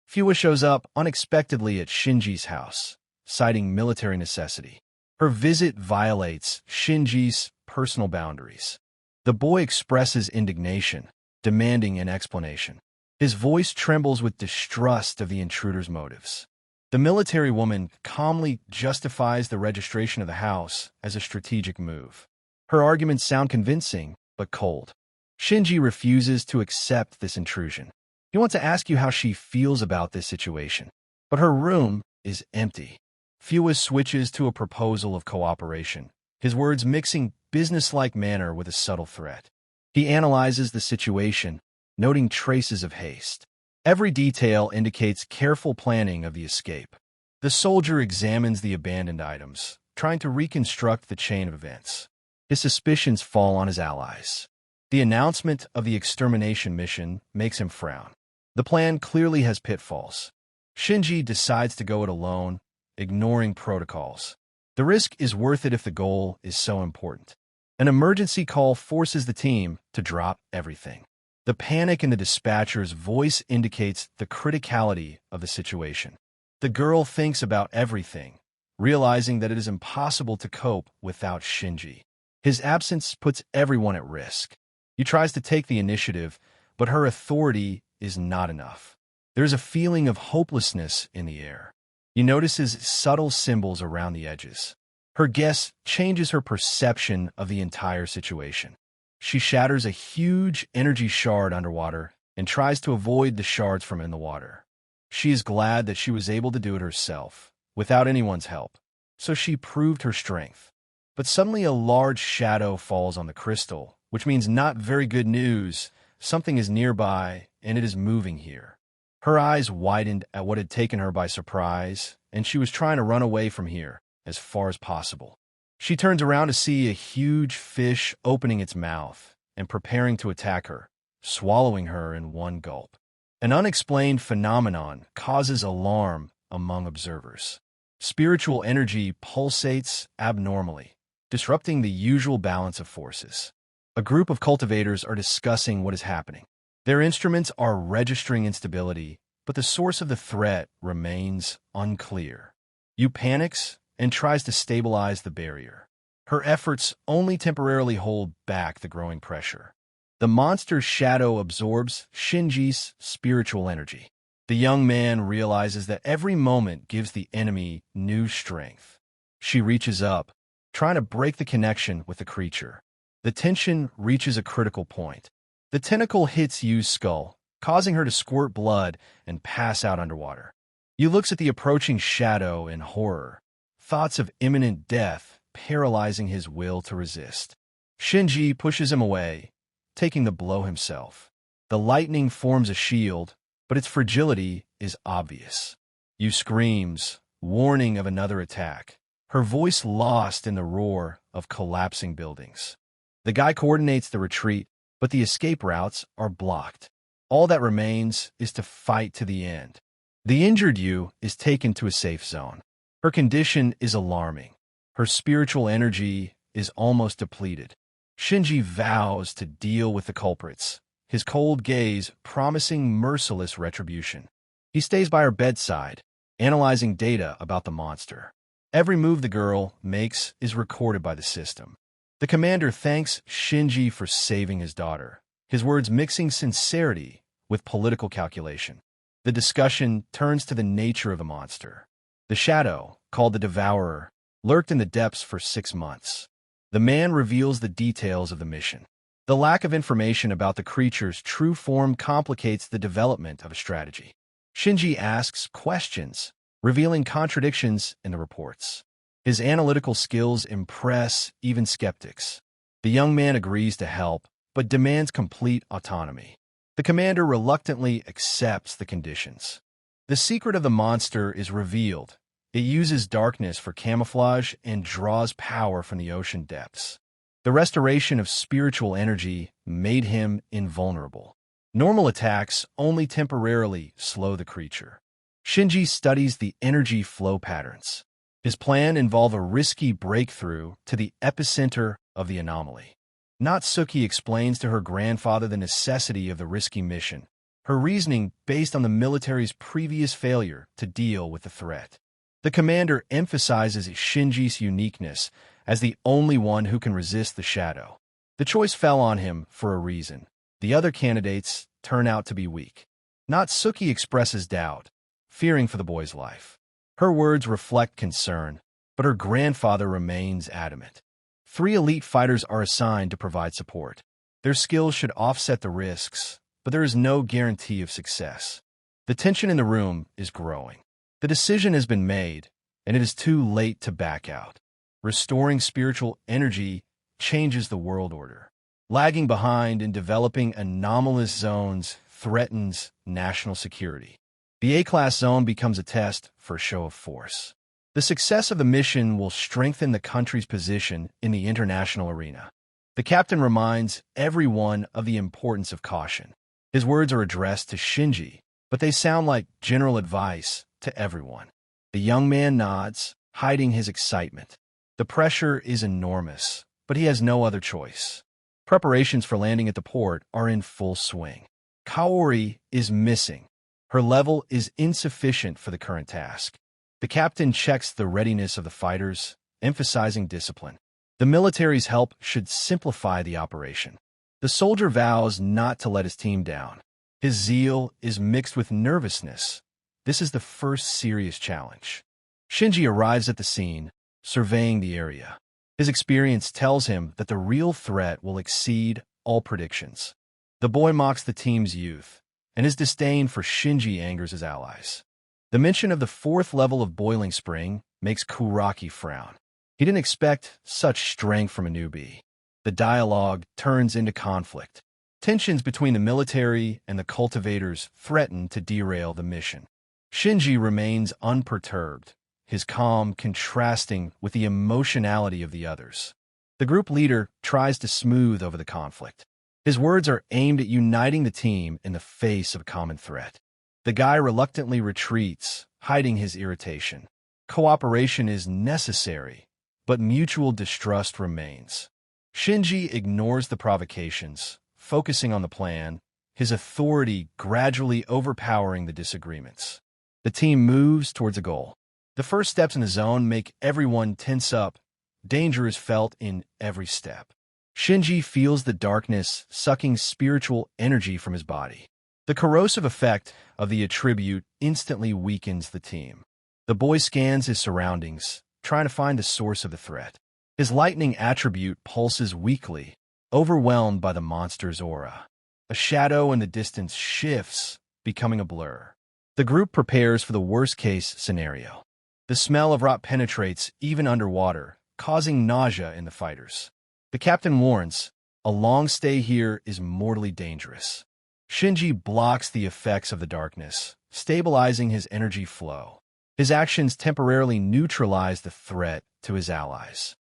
Fua shows up unexpectedly at Shinji's house, citing military necessity. Her visit violates Shinji's personal boundaries. The boy expresses indignation, demanding an explanation. His voice trembles with distrust of the intruder's motives. The military woman calmly justifies the registration of the house as a strategic move. Her arguments sound convincing, but cold. Shinji refuses to accept this intrusion. He wants to ask you how she feels about this situation, but her room is empty. Fua switches to a proposal of cooperation, his words mixing businesslike manner with a subtle threat. He analyzes the situation, noting traces of haste. Every detail indicates careful planning of the escape. The soldier examines the abandoned items, trying to reconstruct the chain of events. His suspicions fall on his allies. The announcement of the extermination mission makes him frown. The plan clearly has pitfalls. Shinji decides to go it alone, ignoring protocols. The risk is worth it if the goal is so important. An emergency call forces the team to drop everything. The panic in the dispatcher's voice indicates the criticality of the situation. The girl thinks about everything, realizing that it is impossible to cope without Shinji. His absence puts everyone at risk. He tries to take the initiative, but her authority is not enough. There is a feeling of hopelessness in the air. He notices subtle symbols around the edges. Her guess changes her perception of the entire situation. She shatters a huge energy shard underwater and tries to avoid the shards from in the water. She is glad that she was able to do it herself, without anyone's help, so she proved her strength. But suddenly a large shadow falls on the crystal, which means not very good news. Something is nearby, and it is moving here. Her eyes widened at what had taken her by surprise, and she was trying to run away from here as far as possible. She turns around to see a huge fish opening its mouth and preparing to attack her, swallowing her in one gulp. An unexplained phenomenon causes alarm among observers. Spiritual energy pulsates abnormally, disrupting the usual balance of forces. A group of cultivators are discussing what is happening. Their instruments are registering instability, but the source of the threat remains unclear. Yu panics and tries to stabilize the barrier. Her efforts only temporarily hold back the growing pressure. The monster's shadow absorbs Shinji's spiritual energy. The young man realizes that every moment gives the enemy new strength. She reaches up, trying to break the connection with the creature. The tension reaches a critical point. The tentacle hits Yu's skull, causing her to squirt blood and pass out underwater. Yu looks at the approaching shadow in horror, thoughts of imminent death paralyzing his will to resist. Shinji pushes him away, taking the blow himself. The lightning forms a shield, but its fragility is obvious. Yu screams, warning of another attack, her voice lost in the roar of collapsing buildings. The guy coordinates the retreat, but the escape routes are blocked. All that remains is to fight to the end. The injured Yu is taken to a safe zone. Her condition is alarming. Her spiritual energy is almost depleted. Shinji vows to deal with the culprits, his cold gaze promising merciless retribution. He stays by her bedside, analyzing data about the monster. Every move the girl makes is recorded by the system. The commander thanks Shinji for saving his daughter, his words mixing sincerity with political calculation. The discussion turns to the nature of the monster. The shadow, called the Devourer, lurked in the depths for 6 months. The man reveals the details of the mission. The lack of information about the creature's true form complicates the development of a strategy. Shinji asks questions, revealing contradictions in the reports. His analytical skills impress even skeptics. The young man agrees to help, but demands complete autonomy. The commander reluctantly accepts the conditions. The secret of the monster is revealed. It uses darkness for camouflage and draws power from the ocean depths. The restoration of spiritual energy made him invulnerable. Normal attacks only temporarily slow the creature. Shinji studies the energy flow patterns. His plan involved a risky breakthrough to the epicenter of the anomaly. Natsuki explains to her grandfather the necessity of the risky mission, her reasoning based on the military's previous failure to deal with the threat. The commander emphasizes Shinji's uniqueness as the only one who can resist the shadow. The choice fell on him for a reason. The other candidates turn out to be weak. Natsuki expresses doubt, fearing for the boy's life. Her words reflect concern, but her grandfather remains adamant. 3 elite fighters are assigned to provide support. Their skills should offset the risks, but there is no guarantee of success. The tension in the room is growing. The decision has been made, and it is too late to back out. Restoring spiritual energy changes the world order. Lagging behind in developing anomalous zones threatens national security. The A-class zone becomes a test for a show of force. The success of the mission will strengthen the country's position in the international arena. The captain reminds everyone of the importance of caution. His words are addressed to Shinji, but they sound like general advice to everyone. The young man nods, hiding his excitement. The pressure is enormous, but he has no other choice. Preparations for landing at the port are in full swing. Kaori is missing. Her level is insufficient for the current task. The captain checks the readiness of the fighters, emphasizing discipline. The military's help should simplify the operation. The soldier vows not to let his team down. His zeal is mixed with nervousness. This is the first serious challenge. Shinji arrives at the scene, surveying the area. His experience tells him that the real threat will exceed all predictions. The boy mocks the team's youth, and his disdain for Shinji angers his allies. The mention of the 4th level of Boiling Spring makes Kuraki frown. He didn't expect such strength from a newbie. The dialogue turns into conflict. Tensions between the military and the cultivators threaten to derail the mission. Shinji remains unperturbed, his calm contrasting with the emotionality of the others. The group leader tries to smooth over the conflict. His words are aimed at uniting the team in the face of a common threat. The guy reluctantly retreats, hiding his irritation. Cooperation is necessary, but mutual distrust remains. Shinji ignores the provocations, focusing on the plan, his authority gradually overpowering the disagreements. The team moves towards a goal. The first steps in the zone make everyone tense up. Danger is felt in every step. Shinji feels the darkness sucking spiritual energy from his body. The corrosive effect of the attribute instantly weakens the team. The boy scans his surroundings, trying to find the source of the threat. His lightning attribute pulses weakly, overwhelmed by the monster's aura. A shadow in the distance shifts, becoming a blur. The group prepares for the worst-case scenario. The smell of rot penetrates even underwater, causing nausea in the fighters. The captain warns, a long stay here is mortally dangerous. Shinji blocks the effects of the darkness, stabilizing his energy flow. His actions temporarily neutralize the threat to his allies.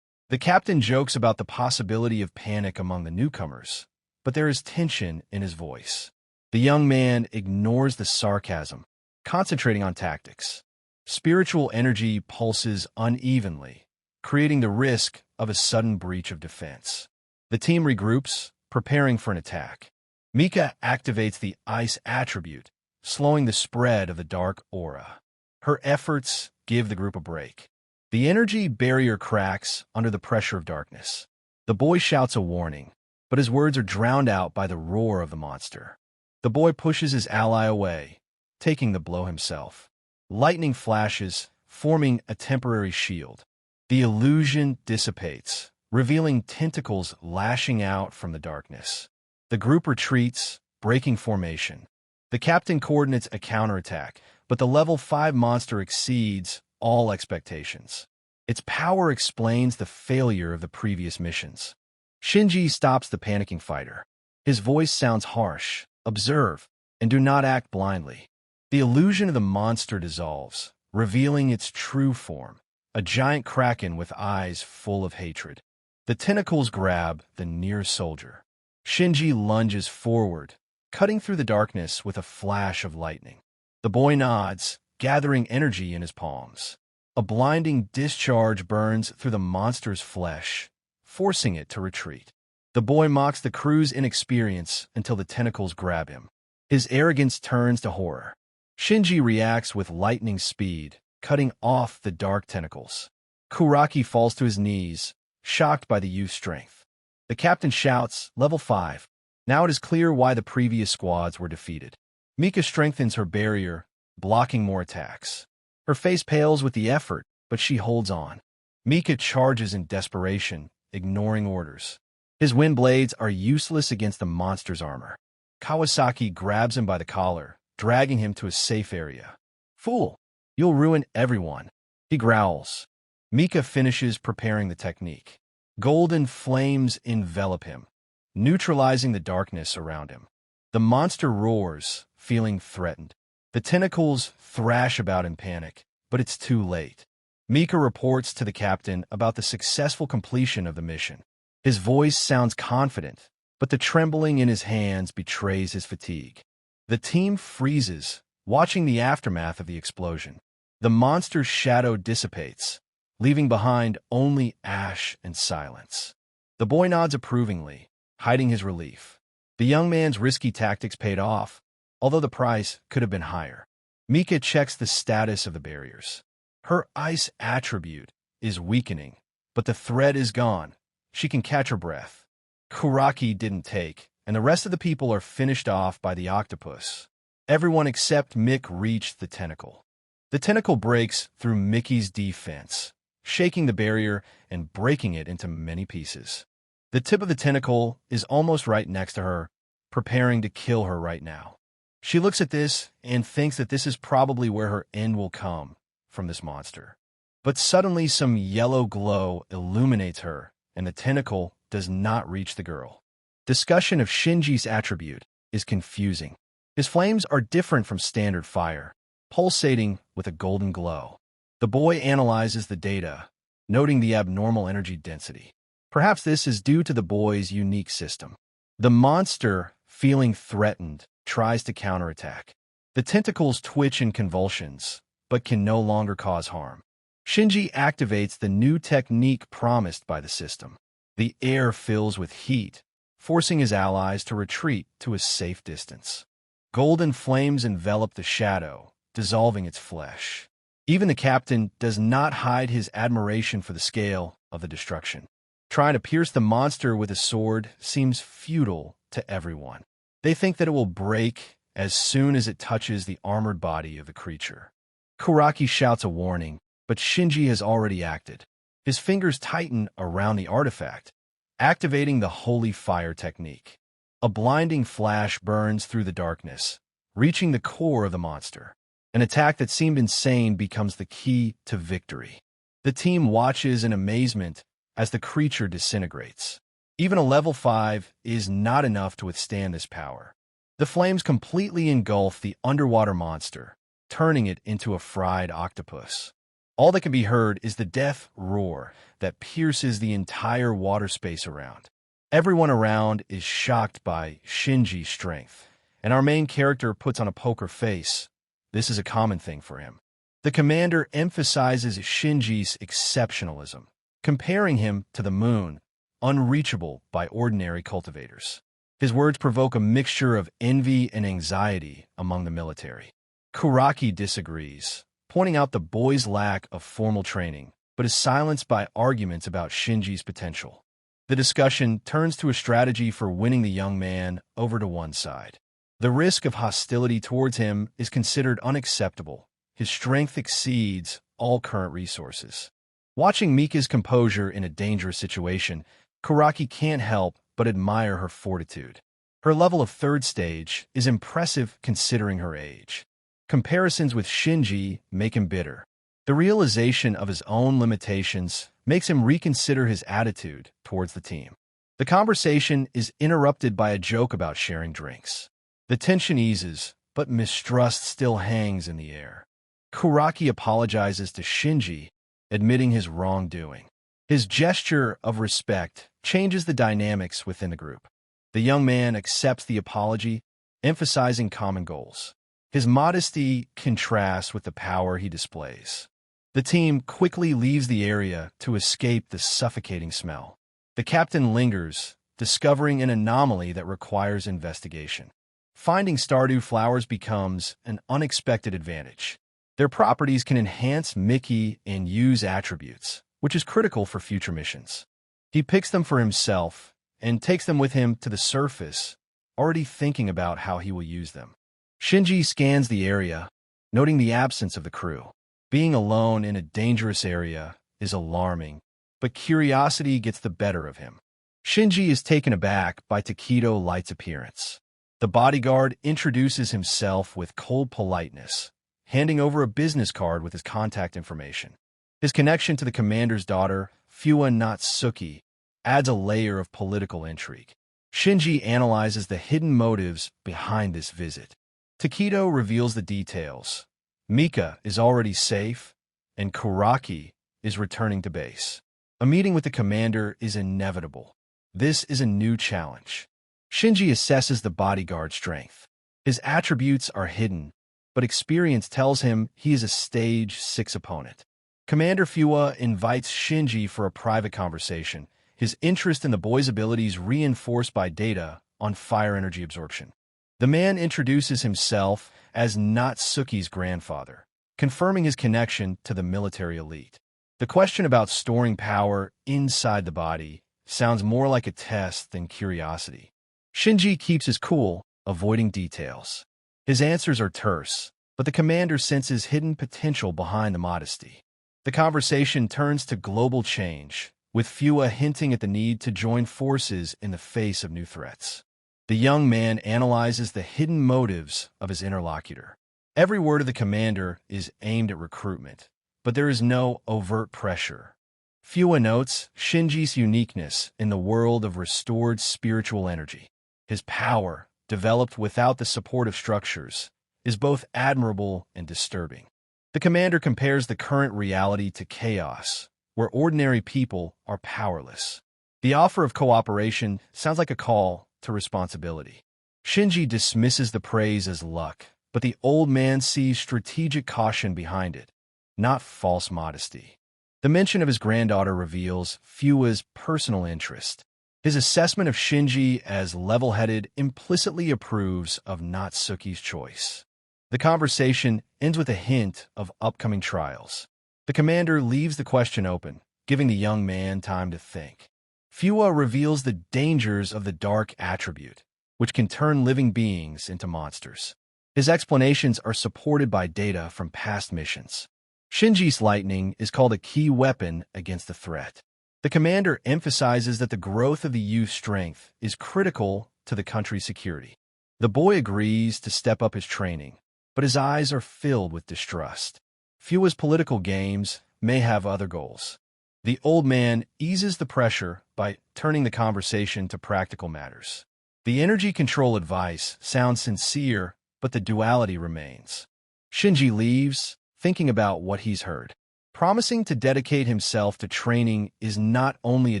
The captain jokes about the possibility of panic among the newcomers, but there is tension in his voice. The young man ignores the sarcasm, concentrating on tactics. Spiritual energy pulses unevenly, creating the risk of a sudden breach of defense. The team regroups, preparing for an attack. Mika activates the ice attribute, slowing the spread of the dark aura. Her efforts give the group a break. The energy barrier cracks under the pressure of darkness. The boy shouts a warning, but his words are drowned out by the roar of the monster. The boy pushes his ally away, taking the blow himself. Lightning flashes, forming a temporary shield. The illusion dissipates, revealing tentacles lashing out from the darkness. The group retreats, breaking formation. The captain coordinates a counterattack, but the level 5 monster exceeds all expectations. Its power explains the failure of the previous missions. Shinji stops the panicking fighter. His voice sounds harsh. Observe, and do not act blindly. The illusion of the monster dissolves, revealing its true form, a giant kraken with eyes full of hatred. The tentacles grab the nearest soldier. Shinji lunges forward, cutting through the darkness with a flash of lightning. The boy nods, gathering energy in his palms. A blinding discharge burns through the monster's flesh, forcing it to retreat. The boy mocks the crew's inexperience until the tentacles grab him. His arrogance turns to horror. Shinji reacts with lightning speed, cutting off the dark tentacles. Kuraki falls to his knees, shocked by the youth's strength. The captain shouts, "Level 5. Now it is clear why the previous squads were defeated." Mika strengthens her barrier, blocking more attacks. Her face pales with the effort, but she holds on. Mika charges in desperation, ignoring orders. His wind blades are useless against the monster's armor. Kawasaki grabs him by the collar, dragging him to a safe area. "Fool! You'll ruin everyone," he growls. Mika finishes preparing the technique. Golden flames envelop him, neutralizing the darkness around him. The monster roars, feeling threatened. The tentacles thrash about in panic, but it's too late. Mika reports to the captain about the successful completion of the mission. His voice sounds confident, but the trembling in his hands betrays his fatigue. The team freezes, watching the aftermath of the explosion. The monster's shadow dissipates, leaving behind only ash and silence. The boy nods approvingly, hiding his relief. The young man's risky tactics paid off, although the price could have been higher. Mika checks the status of the barriers. Her ice attribute is weakening, but the threat is gone. She can catch her breath. Kuraki didn't take, and the rest of the people are finished off by the octopus. Everyone except Mick reached the tentacle. The tentacle breaks through Mickey's defense, shaking the barrier and breaking it into many pieces. The tip of the tentacle is almost right next to her, preparing to kill her right now. She looks at this and thinks that this is probably where her end will come from this monster. But suddenly some yellow glow illuminates her, and the tentacle does not reach the girl. Discussion of Shinji's attribute is confusing. His flames are different from standard fire, pulsating with a golden glow. The boy analyzes the data, noting the abnormal energy density. Perhaps this is due to the boy's unique system. The monster, feeling threatened, tries to counterattack. The tentacles twitch in convulsions, but can no longer cause harm. Shinji activates the new technique promised by the system. The air fills with heat, forcing his allies to retreat to a safe distance. Golden flames envelop the shadow, dissolving its flesh. Even the captain does not hide his admiration for the scale of the destruction. Trying to pierce the monster with a sword seems futile to everyone. They think that it will break as soon as it touches the armored body of the creature. Kuraki shouts a warning, but Shinji has already acted. His fingers tighten around the artifact, activating the holy fire technique. A blinding flash burns through the darkness, reaching the core of the monster. An attack that seemed insane becomes the key to victory. The team watches in amazement as the creature disintegrates. Even a level 5 is not enough to withstand this power. The flames completely engulf the underwater monster, turning it into a fried octopus. All that can be heard is the death roar that pierces the entire water space around. Everyone around is shocked by Shinji's strength, and our main character puts on a poker face. This is a common thing for him. The commander emphasizes Shinji's exceptionalism, comparing him to the moon, unreachable by ordinary cultivators. His words provoke a mixture of envy and anxiety among the military. Kuraki disagrees, pointing out the boy's lack of formal training, but is silenced by arguments about Shinji's potential. The discussion turns to a strategy for winning the young man over to one side. The risk of hostility towards him is considered unacceptable. His strength exceeds all current resources. Watching Mika's composure in a dangerous situation, Kuraki can't help but admire her fortitude. Her level of third stage is impressive considering her age. Comparisons with Shinji make him bitter. The realization of his own limitations makes him reconsider his attitude towards the team. The conversation is interrupted by a joke about sharing drinks. The tension eases, but mistrust still hangs in the air. Kuraki apologizes to Shinji, admitting his wrongdoing. His gesture of respect changes the dynamics within the group. The young man accepts the apology, emphasizing common goals. His modesty contrasts with the power he displays. The team quickly leaves the area to escape the suffocating smell. The captain lingers, discovering an anomaly that requires investigation. Finding Stardew flowers becomes an unexpected advantage. Their properties can enhance Mickey and use attributes, which is critical for future missions. He picks them for himself and takes them with him to the surface, already thinking about how he will use them. Shinji scans the area, noting the absence of the crew. Being alone in a dangerous area is alarming, but curiosity gets the better of him. Shinji is taken aback by Takedo Light's appearance. The bodyguard introduces himself with cold politeness, handing over a business card with his contact information. His connection to the commander's daughter, Fua Natsuki, adds a layer of political intrigue. Shinji analyzes the hidden motives behind this visit. Takedo reveals the details. Mika is already safe, and Kuraki is returning to base. A meeting with the commander is inevitable. This is a new challenge. Shinji assesses the bodyguard's strength. His attributes are hidden, but experience tells him he is a Stage 6 opponent. Commander Fua invites Shinji for a private conversation, his interest in the boy's abilities reinforced by data on fire energy absorption. The man introduces himself as Natsuki's grandfather, confirming his connection to the military elite. The question about storing power inside the body sounds more like a test than curiosity. Shinji keeps his cool, avoiding details. His answers are terse, but the commander senses hidden potential behind the modesty. The conversation turns to global change, with Fua hinting at the need to join forces in the face of new threats. The young man analyzes the hidden motives of his interlocutor. Every word of the commander is aimed at recruitment, but there is no overt pressure. Fua notes Shinji's uniqueness in the world of restored spiritual energy. His power, developed without the support of structures, is both admirable and disturbing. The commander compares the current reality to chaos, where ordinary people are powerless. The offer of cooperation sounds like a call to responsibility. Shinji dismisses the praise as luck, but the old man sees strategic caution behind it, not false modesty. The mention of his granddaughter reveals Fua's personal interest. His assessment of Shinji as level-headed implicitly approves of Natsuki's choice. The conversation ends with a hint of upcoming trials. The commander leaves the question open, giving the young man time to think. Fua reveals the dangers of the dark attribute, which can turn living beings into monsters. His explanations are supported by data from past missions. Shinji's lightning is called a key weapon against the threat. The commander emphasizes that the growth of the youth's strength is critical to the country's security. The boy agrees to step up his training, but his eyes are filled with distrust. Fua's political games may have other goals. The old man eases the pressure by turning the conversation to practical matters. The energy control advice sounds sincere, but the duality remains. Shinji leaves, thinking about what he's heard. Promising to dedicate himself to training is not only a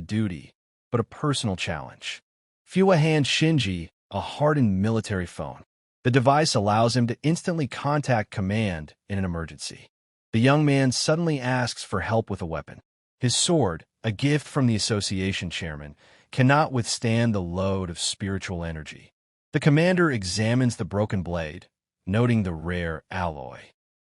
duty, but a personal challenge. Fua hands Shinji a hardened military phone. The device allows him to instantly contact command in an emergency. The young man suddenly asks for help with a weapon. His sword, a gift from the association chairman, cannot withstand the load of spiritual energy. The commander examines the broken blade, noting the rare alloy.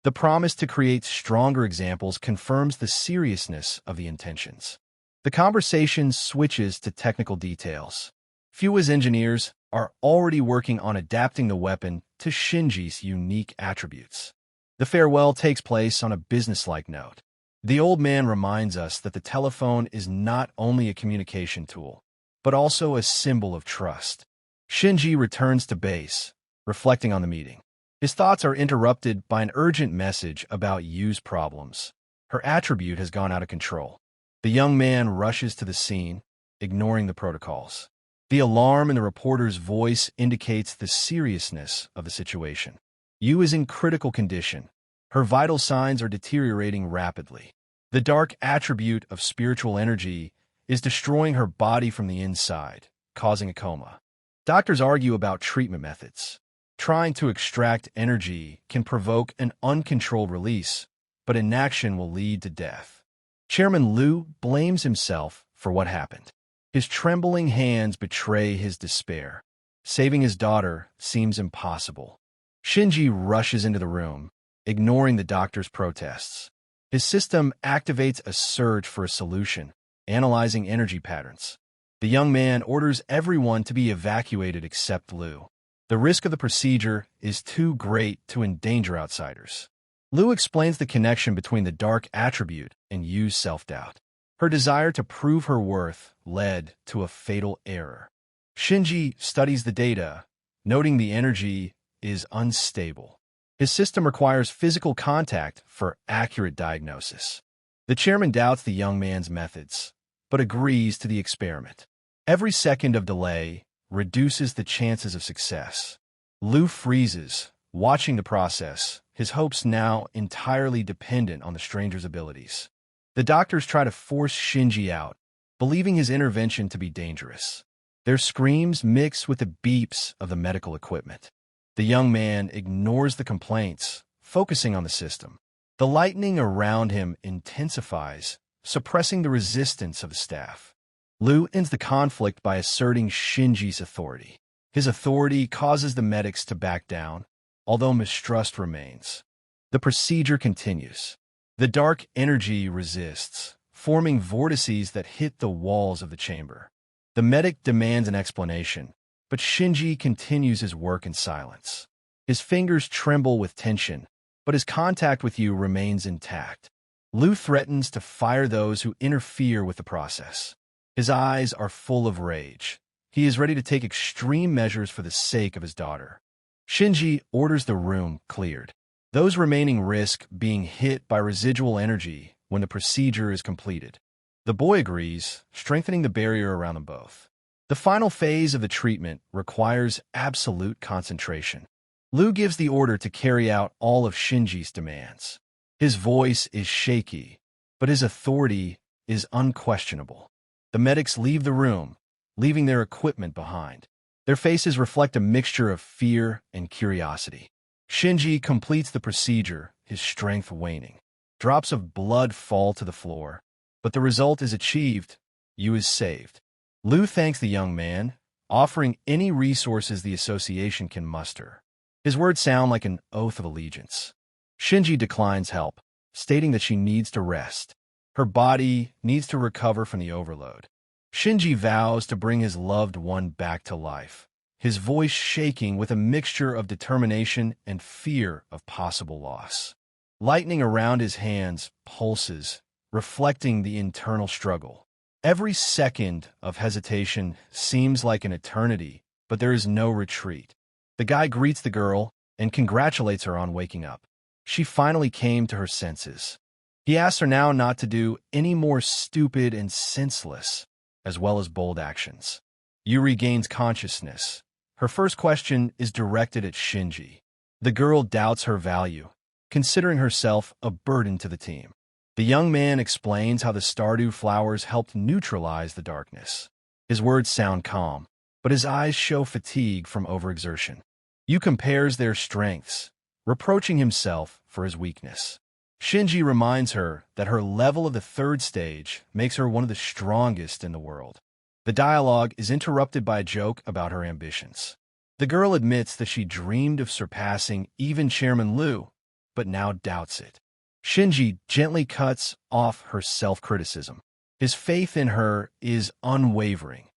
The promise to create stronger examples confirms the seriousness of the intentions. The conversation switches to technical details. Fua's engineers are already working on adapting the weapon to Shinji's unique attributes. The farewell takes place on a businesslike note. The old man reminds us that the telephone is not only a communication tool, but also a symbol of trust. Shinji returns to base, reflecting on the meeting. His thoughts are interrupted by an urgent message about Yu's problems. Her attribute has gone out of control. The young man rushes to the scene, ignoring the protocols. The alarm in the reporter's voice indicates the seriousness of the situation. Yu is in critical condition. Her vital signs are deteriorating rapidly. The dark attribute of spiritual energy is destroying her body from the inside, causing a coma. Doctors argue about treatment methods. Trying to extract energy can provoke an uncontrolled release, but inaction will lead to death. Chairman Liu blames himself for what happened. His trembling hands betray his despair. Saving his daughter seems impossible. Shinji rushes into the room, ignoring the doctor's protests. His system activates a search for a solution, analyzing energy patterns. The young man orders everyone to be evacuated except Liu. The risk of the procedure is too great to endanger outsiders. Liu explains the connection between the dark attribute and Yu's self-doubt. Her desire to prove her worth led to a fatal error. Shinji studies the data, noting the energy is unstable. His system requires physical contact for accurate diagnosis. The chairman doubts the young man's methods, but agrees to the experiment. Every second of delay reduces the chances of success. Liu freezes, watching the process, his hopes now entirely dependent on the stranger's abilities. The doctors try to force Shinji out, believing his intervention to be dangerous. Their screams mix with the beeps of the medical equipment. The young man ignores the complaints, focusing on the system. The lightning around him intensifies, suppressing the resistance of the staff. Liu ends the conflict by asserting Shinji's authority. His authority causes the medics to back down, although mistrust remains. The procedure continues. The dark energy resists, forming vortices that hit the walls of the chamber. The medic demands an explanation, but Shinji continues his work in silence. His fingers tremble with tension, but his contact with Yu remains intact. Liu threatens to fire those who interfere with the process. His eyes are full of rage. He is ready to take extreme measures for the sake of his daughter. Shinji orders the room cleared. Those remaining risk being hit by residual energy when the procedure is completed. The boy agrees, strengthening the barrier around them both. The final phase of the treatment requires absolute concentration. Liu gives the order to carry out all of Shinji's demands. His voice is shaky, but his authority is unquestionable. The medics leave the room, leaving their equipment behind. Their faces reflect a mixture of fear and curiosity. Shinji completes the procedure, his strength waning. Drops of blood fall to the floor, but the result is achieved. Yu is saved. Lu thanks the young man, offering any resources the association can muster. His words sound like an oath of allegiance. Shinji declines help, stating that she needs to rest. Her body needs to recover from the overload. Shinji vows to bring his loved one back to life, his voice shaking with a mixture of determination and fear of possible loss. Lightning around his hands pulses, reflecting the internal struggle. Every second of hesitation seems like an eternity, but there is no retreat. The guy greets the girl and congratulates her on waking up. She finally came to her senses. He asks her now not to do any more stupid and senseless, as well as bold actions. Yu regains consciousness. Her first question is directed at Shinji. The girl doubts her value, considering herself a burden to the team. The young man explains how the Stardew flowers helped neutralize the darkness. His words sound calm, but his eyes show fatigue from overexertion. Yu compares their strengths, reproaching himself for his weakness. Shinji reminds her that her level of the third stage makes her one of the strongest in the world. The dialogue is interrupted by a joke about her ambitions. The girl admits that she dreamed of surpassing even Chairman Liu, but now doubts it. Shinji gently cuts off her self-criticism. His faith in her is unwavering,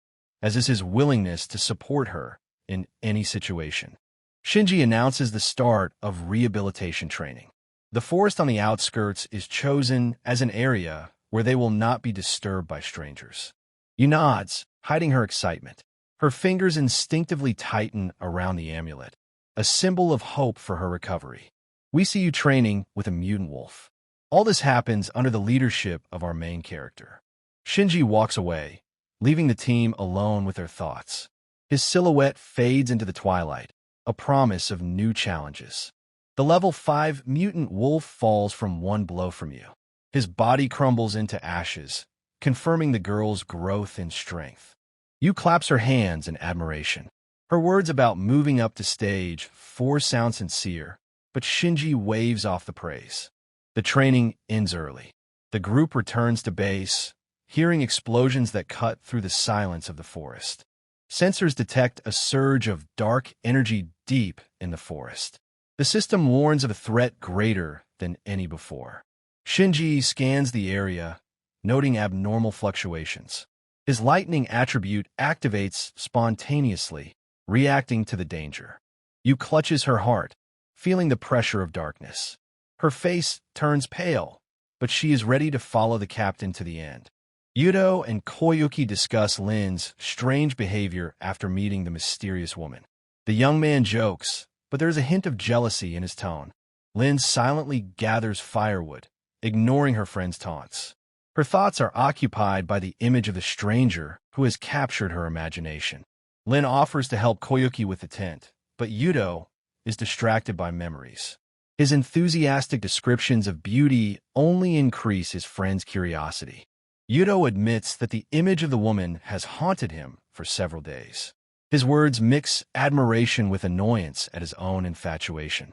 as is his willingness to support her in any situation. Shinji announces the start of rehabilitation training. The forest on the outskirts is chosen as an area where they will not be disturbed by strangers. Yu nods, hiding her excitement. Her fingers instinctively tighten around the amulet, a symbol of hope for her recovery. We see Yu training with a mutant wolf. All this happens under the leadership of our main character. Shinji walks away, leaving the team alone with their thoughts. His silhouette fades into the twilight, a promise of new challenges. The level 5 mutant wolf falls from one blow from Yu. His body crumbles into ashes, confirming the girl's growth in strength. Yu claps her hands in admiration. Her words about moving up to stage 4 sound sincere, but Shinji waves off the praise. The training ends early. The group returns to base, hearing explosions that cut through the silence of the forest. Sensors detect a surge of dark energy deep in the forest. The system warns of a threat greater than any before. Shinji scans the area, noting abnormal fluctuations. His lightning attribute activates spontaneously, reacting to the danger. Yu clutches her heart, feeling the pressure of darkness. Her face turns pale, but she is ready to follow the captain to the end. Yudo and Koyuki discuss Lin's strange behavior after meeting the mysterious woman. The young man jokes, but there is a hint of jealousy in his tone. Lin silently gathers firewood, ignoring her friend's taunts. Her thoughts are occupied by the image of the stranger who has captured her imagination. Lin offers to help Koyuki with the tent, but Yudo is distracted by memories. His enthusiastic descriptions of beauty only increase his friend's curiosity. Yudo admits that the image of the woman has haunted him for several days. His words mix admiration with annoyance at his own infatuation.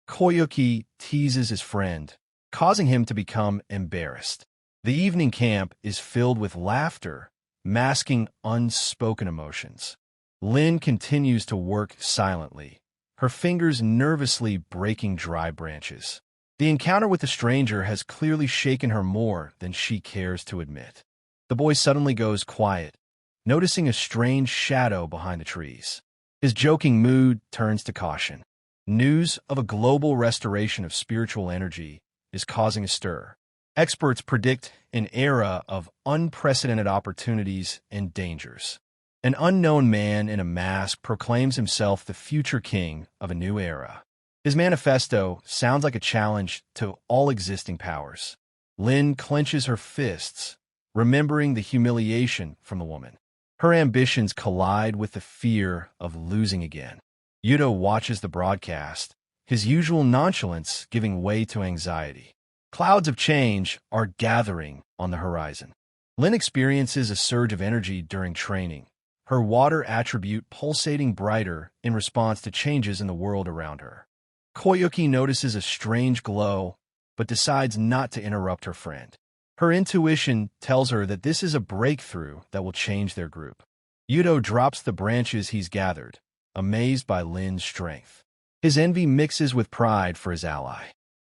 Koyuki teases his friend, causing him to become embarrassed. The evening camp is filled with laughter, masking unspoken emotions. Lin continues to work silently, her fingers nervously breaking dry branches. The encounter with the stranger has clearly shaken her more than she cares to admit. The boy suddenly goes quiet, noticing a strange shadow behind the trees. His joking mood turns to caution. News of a global restoration of spiritual energy is causing a stir. Experts predict an era of unprecedented opportunities and dangers. An unknown man in a mask proclaims himself the future king of a new era. His manifesto sounds like a challenge to all existing powers. Lin clenches her fists, remembering the humiliation from the woman. Her ambitions collide with the fear of losing again. Yudo watches the broadcast, his usual nonchalance giving way to anxiety. Clouds of change are gathering on the horizon. Lin experiences a surge of energy during training, her water attribute pulsating brighter in response to changes in the world around her. Koyuki notices a strange glow, but decides not to interrupt her friend. Her intuition tells her that this is a breakthrough that will change their group. Yudo drops the branches he's gathered, amazed by Lin's strength. His envy mixes with pride for his ally.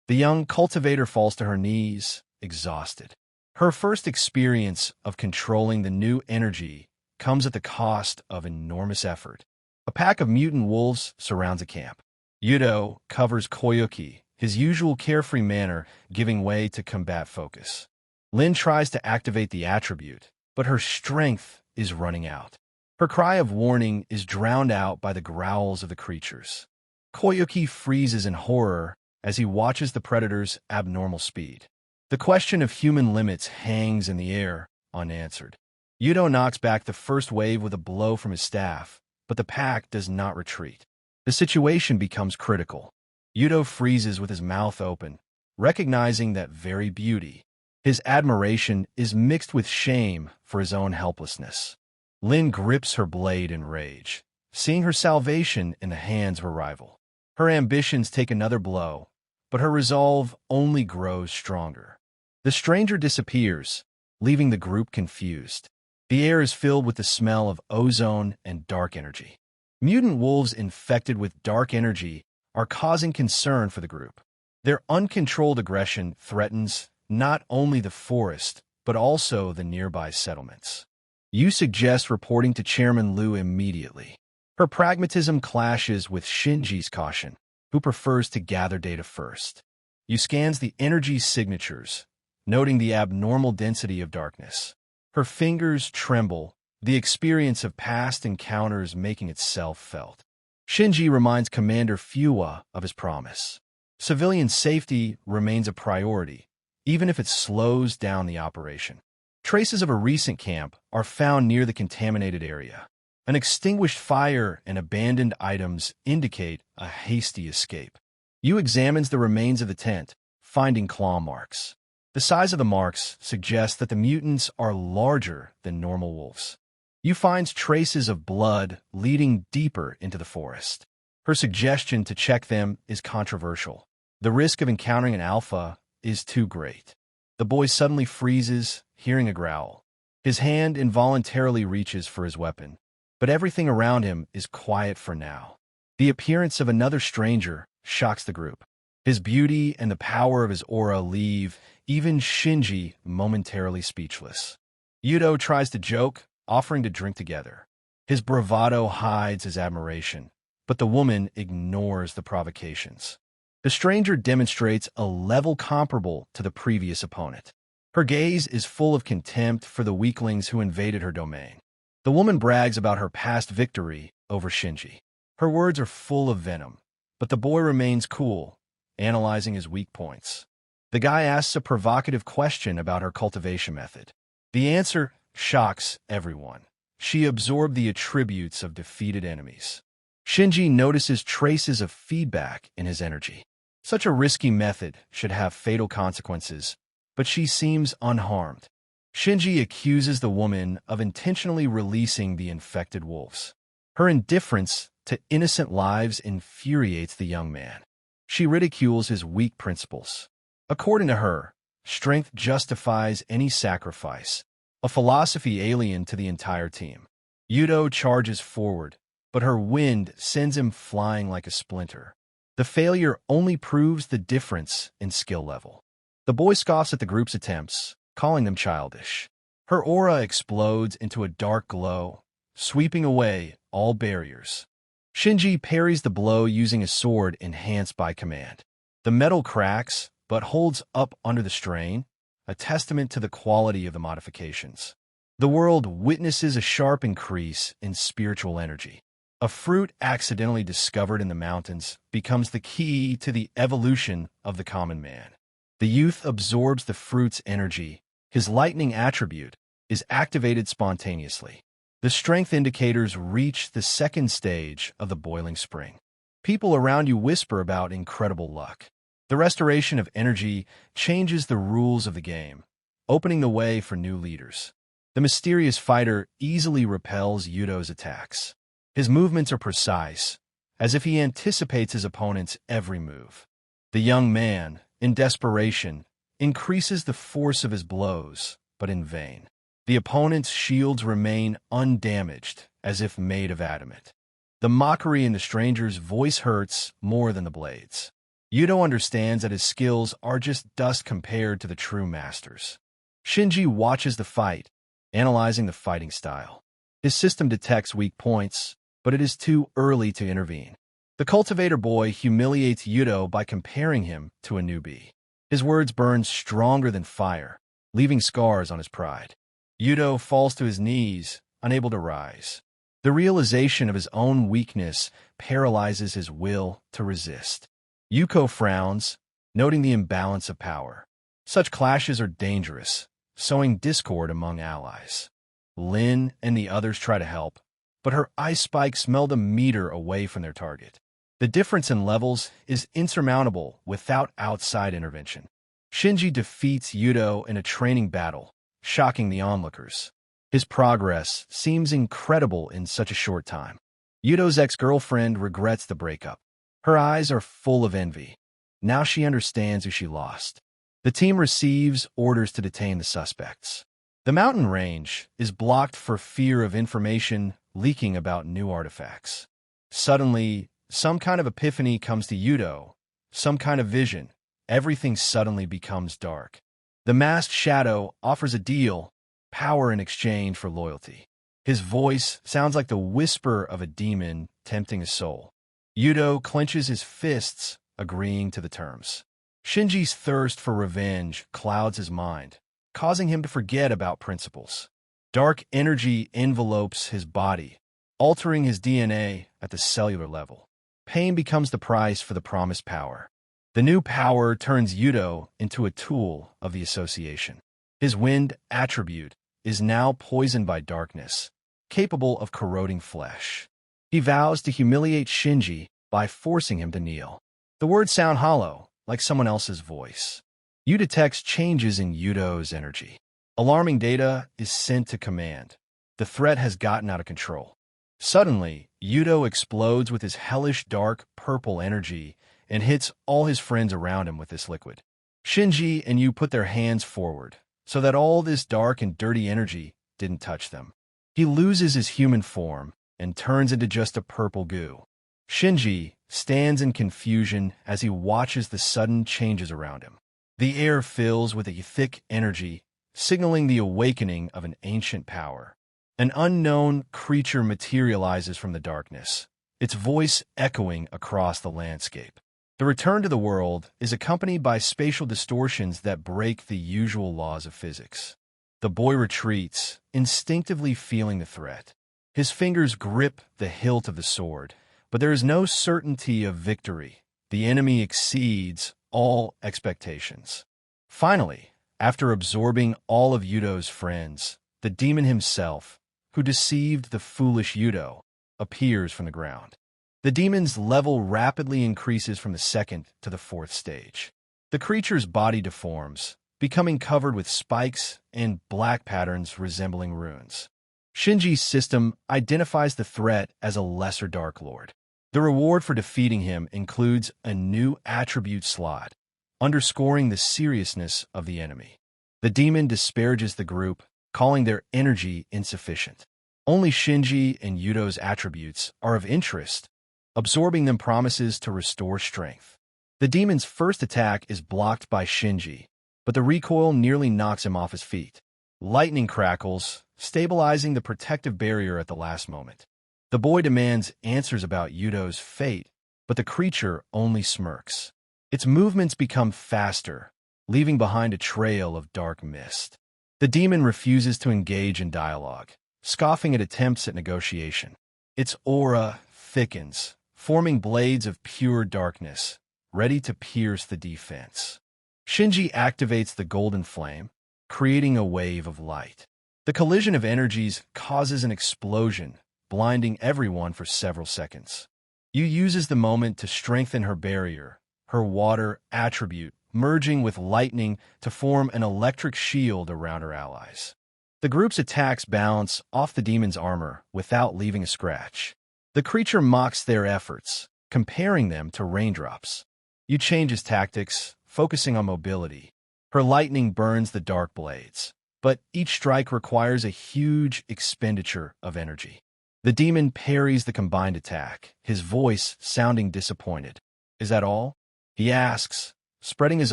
The young cultivator falls to her knees, exhausted. Her first experience of controlling the new energy comes at the cost of enormous effort. A pack of mutant wolves surrounds a camp. Yudo covers Koyuki, his usual carefree manner giving way to combat focus. Lin tries to activate the attribute, but her strength is running out. Her cry of warning is drowned out by the growls of the creatures. Koyuki freezes in horror as he watches the predator's abnormal speed. The question of human limits hangs in the air, unanswered. Yudo knocks back the first wave with a blow from his staff, but the pack does not retreat. The situation becomes critical. Yudo freezes with his mouth open, recognizing that very beauty. His admiration is mixed with shame for his own helplessness. Lin grips her blade in rage, seeing her salvation in the hands of her rival. Her ambitions take another blow, but her resolve only grows stronger. The stranger disappears, leaving the group confused. The air is filled with the smell of ozone and dark energy. Mutant wolves infected with dark energy are causing concern for the group. Their uncontrolled aggression threatens not only the forest, but also the nearby settlements. You suggest reporting to Chairman Liu immediately. Her pragmatism clashes with Shinji's caution, who prefers to gather data first. You scans the energy signatures, noting the abnormal density of darkness. Her fingers tremble, the experience of past encounters making itself felt. Shinji reminds Commander Fuwa of his promise. Civilian safety remains a priority, even if it slows down the operation. Traces of a recent camp are found near the contaminated area. An extinguished fire and abandoned items indicate a hasty escape. Yu examines the remains of the tent, finding claw marks. The size of the marks suggests that the mutants are larger than normal wolves. Yu finds traces of blood leading deeper into the forest. Her suggestion to check them is controversial. The risk of encountering an alpha is too great. The boy suddenly freezes, hearing a growl. His hand involuntarily reaches for his weapon, but everything around him is quiet for now. The appearance of another stranger shocks the group. His beauty and the power of his aura leave even Shinji momentarily speechless. Yudo tries to joke, offering to drink together. His bravado hides his admiration, but the woman ignores the provocations. The stranger demonstrates a level comparable to the previous opponent. Her gaze is full of contempt for the weaklings who invaded her domain. The woman brags about her past victory over Shinji. Her words are full of venom, but the boy remains cool, analyzing his weak points. The guy asks a provocative question about her cultivation method. The answer shocks everyone. She absorbed the attributes of defeated enemies. Shinji notices traces of feedback in his energy. Such a risky method should have fatal consequences, but she seems unharmed. Shinji accuses the woman of intentionally releasing the infected wolves. Her indifference to innocent lives infuriates the young man. She ridicules his weak principles. According to her, strength justifies any sacrifice, a philosophy alien to the entire team. Yudo charges forward, but her wind sends him flying like a splinter. The failure only proves the difference in skill level. The boy scoffs at the group's attempts, calling them childish. Her aura explodes into a dark glow, sweeping away all barriers. Shinji parries the blow using a sword enhanced by command. The metal cracks, but holds up under the strain, a testament to the quality of the modifications. The world witnesses a sharp increase in spiritual energy. A fruit accidentally discovered in the mountains becomes the key to the evolution of the common man. The youth absorbs the fruit's energy. His lightning attribute is activated spontaneously. The strength indicators reach the second stage of the boiling spring. People around you whisper about incredible luck. The restoration of energy changes the rules of the game, opening the way for new leaders. The mysterious fighter easily repels Yudo's attacks. His movements are precise, as if he anticipates his opponent's every move. The young man, in desperation, increases the force of his blows, but in vain. The opponent's shields remain undamaged, as if made of adamant. The mockery in the stranger's voice hurts more than the blades. Yudo understands that his skills are just dust compared to the true master's. Shinji watches the fight, analyzing the fighting style. His system detects weak points, but it is too early to intervene. The cultivator boy humiliates Yudo by comparing him to a newbie. His words burn stronger than fire, leaving scars on his pride. Yudo falls to his knees, unable to rise. The realization of his own weakness paralyzes his will to resist. Yuko frowns, noting the imbalance of power. Such clashes are dangerous, sowing discord among allies. Lin and the others try to help, but her ice spikes meld a meter away from their target. The difference in levels is insurmountable without outside intervention. Shinji defeats Yudo in a training battle, shocking the onlookers. His progress seems incredible in such a short time. Yudo's ex-girlfriend regrets the breakup. Her eyes are full of envy. Now she understands who she lost. The team receives orders to detain the suspects. The mountain range is blocked for fear of information leaking about new artifacts. Suddenly, some kind of epiphany comes to Yudo, some kind of vision. Everything suddenly becomes dark. The masked shadow offers a deal, power in exchange for loyalty. His voice sounds like the whisper of a demon tempting his soul. Yudo clenches his fists, agreeing to the terms. Shinji's thirst for revenge clouds his mind, causing him to forget about principles. Dark energy envelopes his body, altering his DNA at the cellular level. Pain becomes the price for the promised power. The new power turns Yudo into a tool of the association. His wind attribute is now poisoned by darkness, capable of corroding flesh. He vows to humiliate Shinji by forcing him to kneel. The words sound hollow, like someone else's voice. Yu detects changes in Yudo's energy. Alarming data is sent to command. The threat has gotten out of control. Suddenly, Yudo explodes with his hellish dark purple energy and hits all his friends around him with this liquid. Shinji and Yu put their hands forward, so that all this dark and dirty energy didn't touch them. He loses his human form and turns into just a purple goo. Shinji stands in confusion as he watches the sudden changes around him. The air fills with a thick energy, signaling the awakening of an ancient power. An unknown creature materializes from the darkness, its voice echoing across the landscape. The return to the world is accompanied by spatial distortions that break the usual laws of physics. The boy retreats, instinctively feeling the threat. His fingers grip the hilt of the sword, but there is no certainty of victory. The enemy exceeds all expectations. Finally, after absorbing all of Yudo's friends, the demon himself, who deceived the foolish Yudo, appears from the ground. The demon's level rapidly increases from the second to the fourth stage. The creature's body deforms, becoming covered with spikes and black patterns resembling runes. Shinji's system identifies the threat as a lesser Dark Lord. The reward for defeating him includes a new attribute slot, underscoring the seriousness of the enemy. The demon disparages the group, calling their energy insufficient. Only Shinji and Yudo's attributes are of interest. Absorbing them promises to restore strength. The demon's first attack is blocked by Shinji, but the recoil nearly knocks him off his feet. Lightning crackles, stabilizing the protective barrier at the last moment. The boy demands answers about Yudo's fate, but the creature only smirks. Its movements become faster, leaving behind a trail of dark mist. The demon refuses to engage in dialogue, scoffing at attempts at negotiation. Its aura thickens, forming blades of pure darkness, ready to pierce the defense. Shinji activates the golden flame, creating a wave of light. The collision of energies causes an explosion, blinding everyone for several seconds. Yu uses the moment to strengthen her barrier, her water attribute merging with lightning to form an electric shield around her allies. The group's attacks bounce off the demon's armor without leaving a scratch. The creature mocks their efforts, comparing them to raindrops. Yu changes tactics, focusing on mobility. Her lightning burns the dark blades, but each strike requires a huge expenditure of energy. The demon parries the combined attack, his voice sounding disappointed. "Is that all?" he asks, spreading his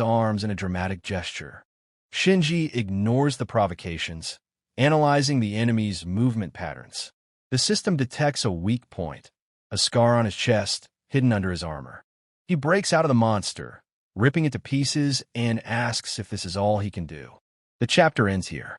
arms in a dramatic gesture. Shinji ignores the provocations, analyzing the enemy's movement patterns. The system detects a weak point, a scar on his chest, hidden under his armor. He breaks out of the monster, ripping it to pieces, and asks if this is all he can do. The chapter ends here.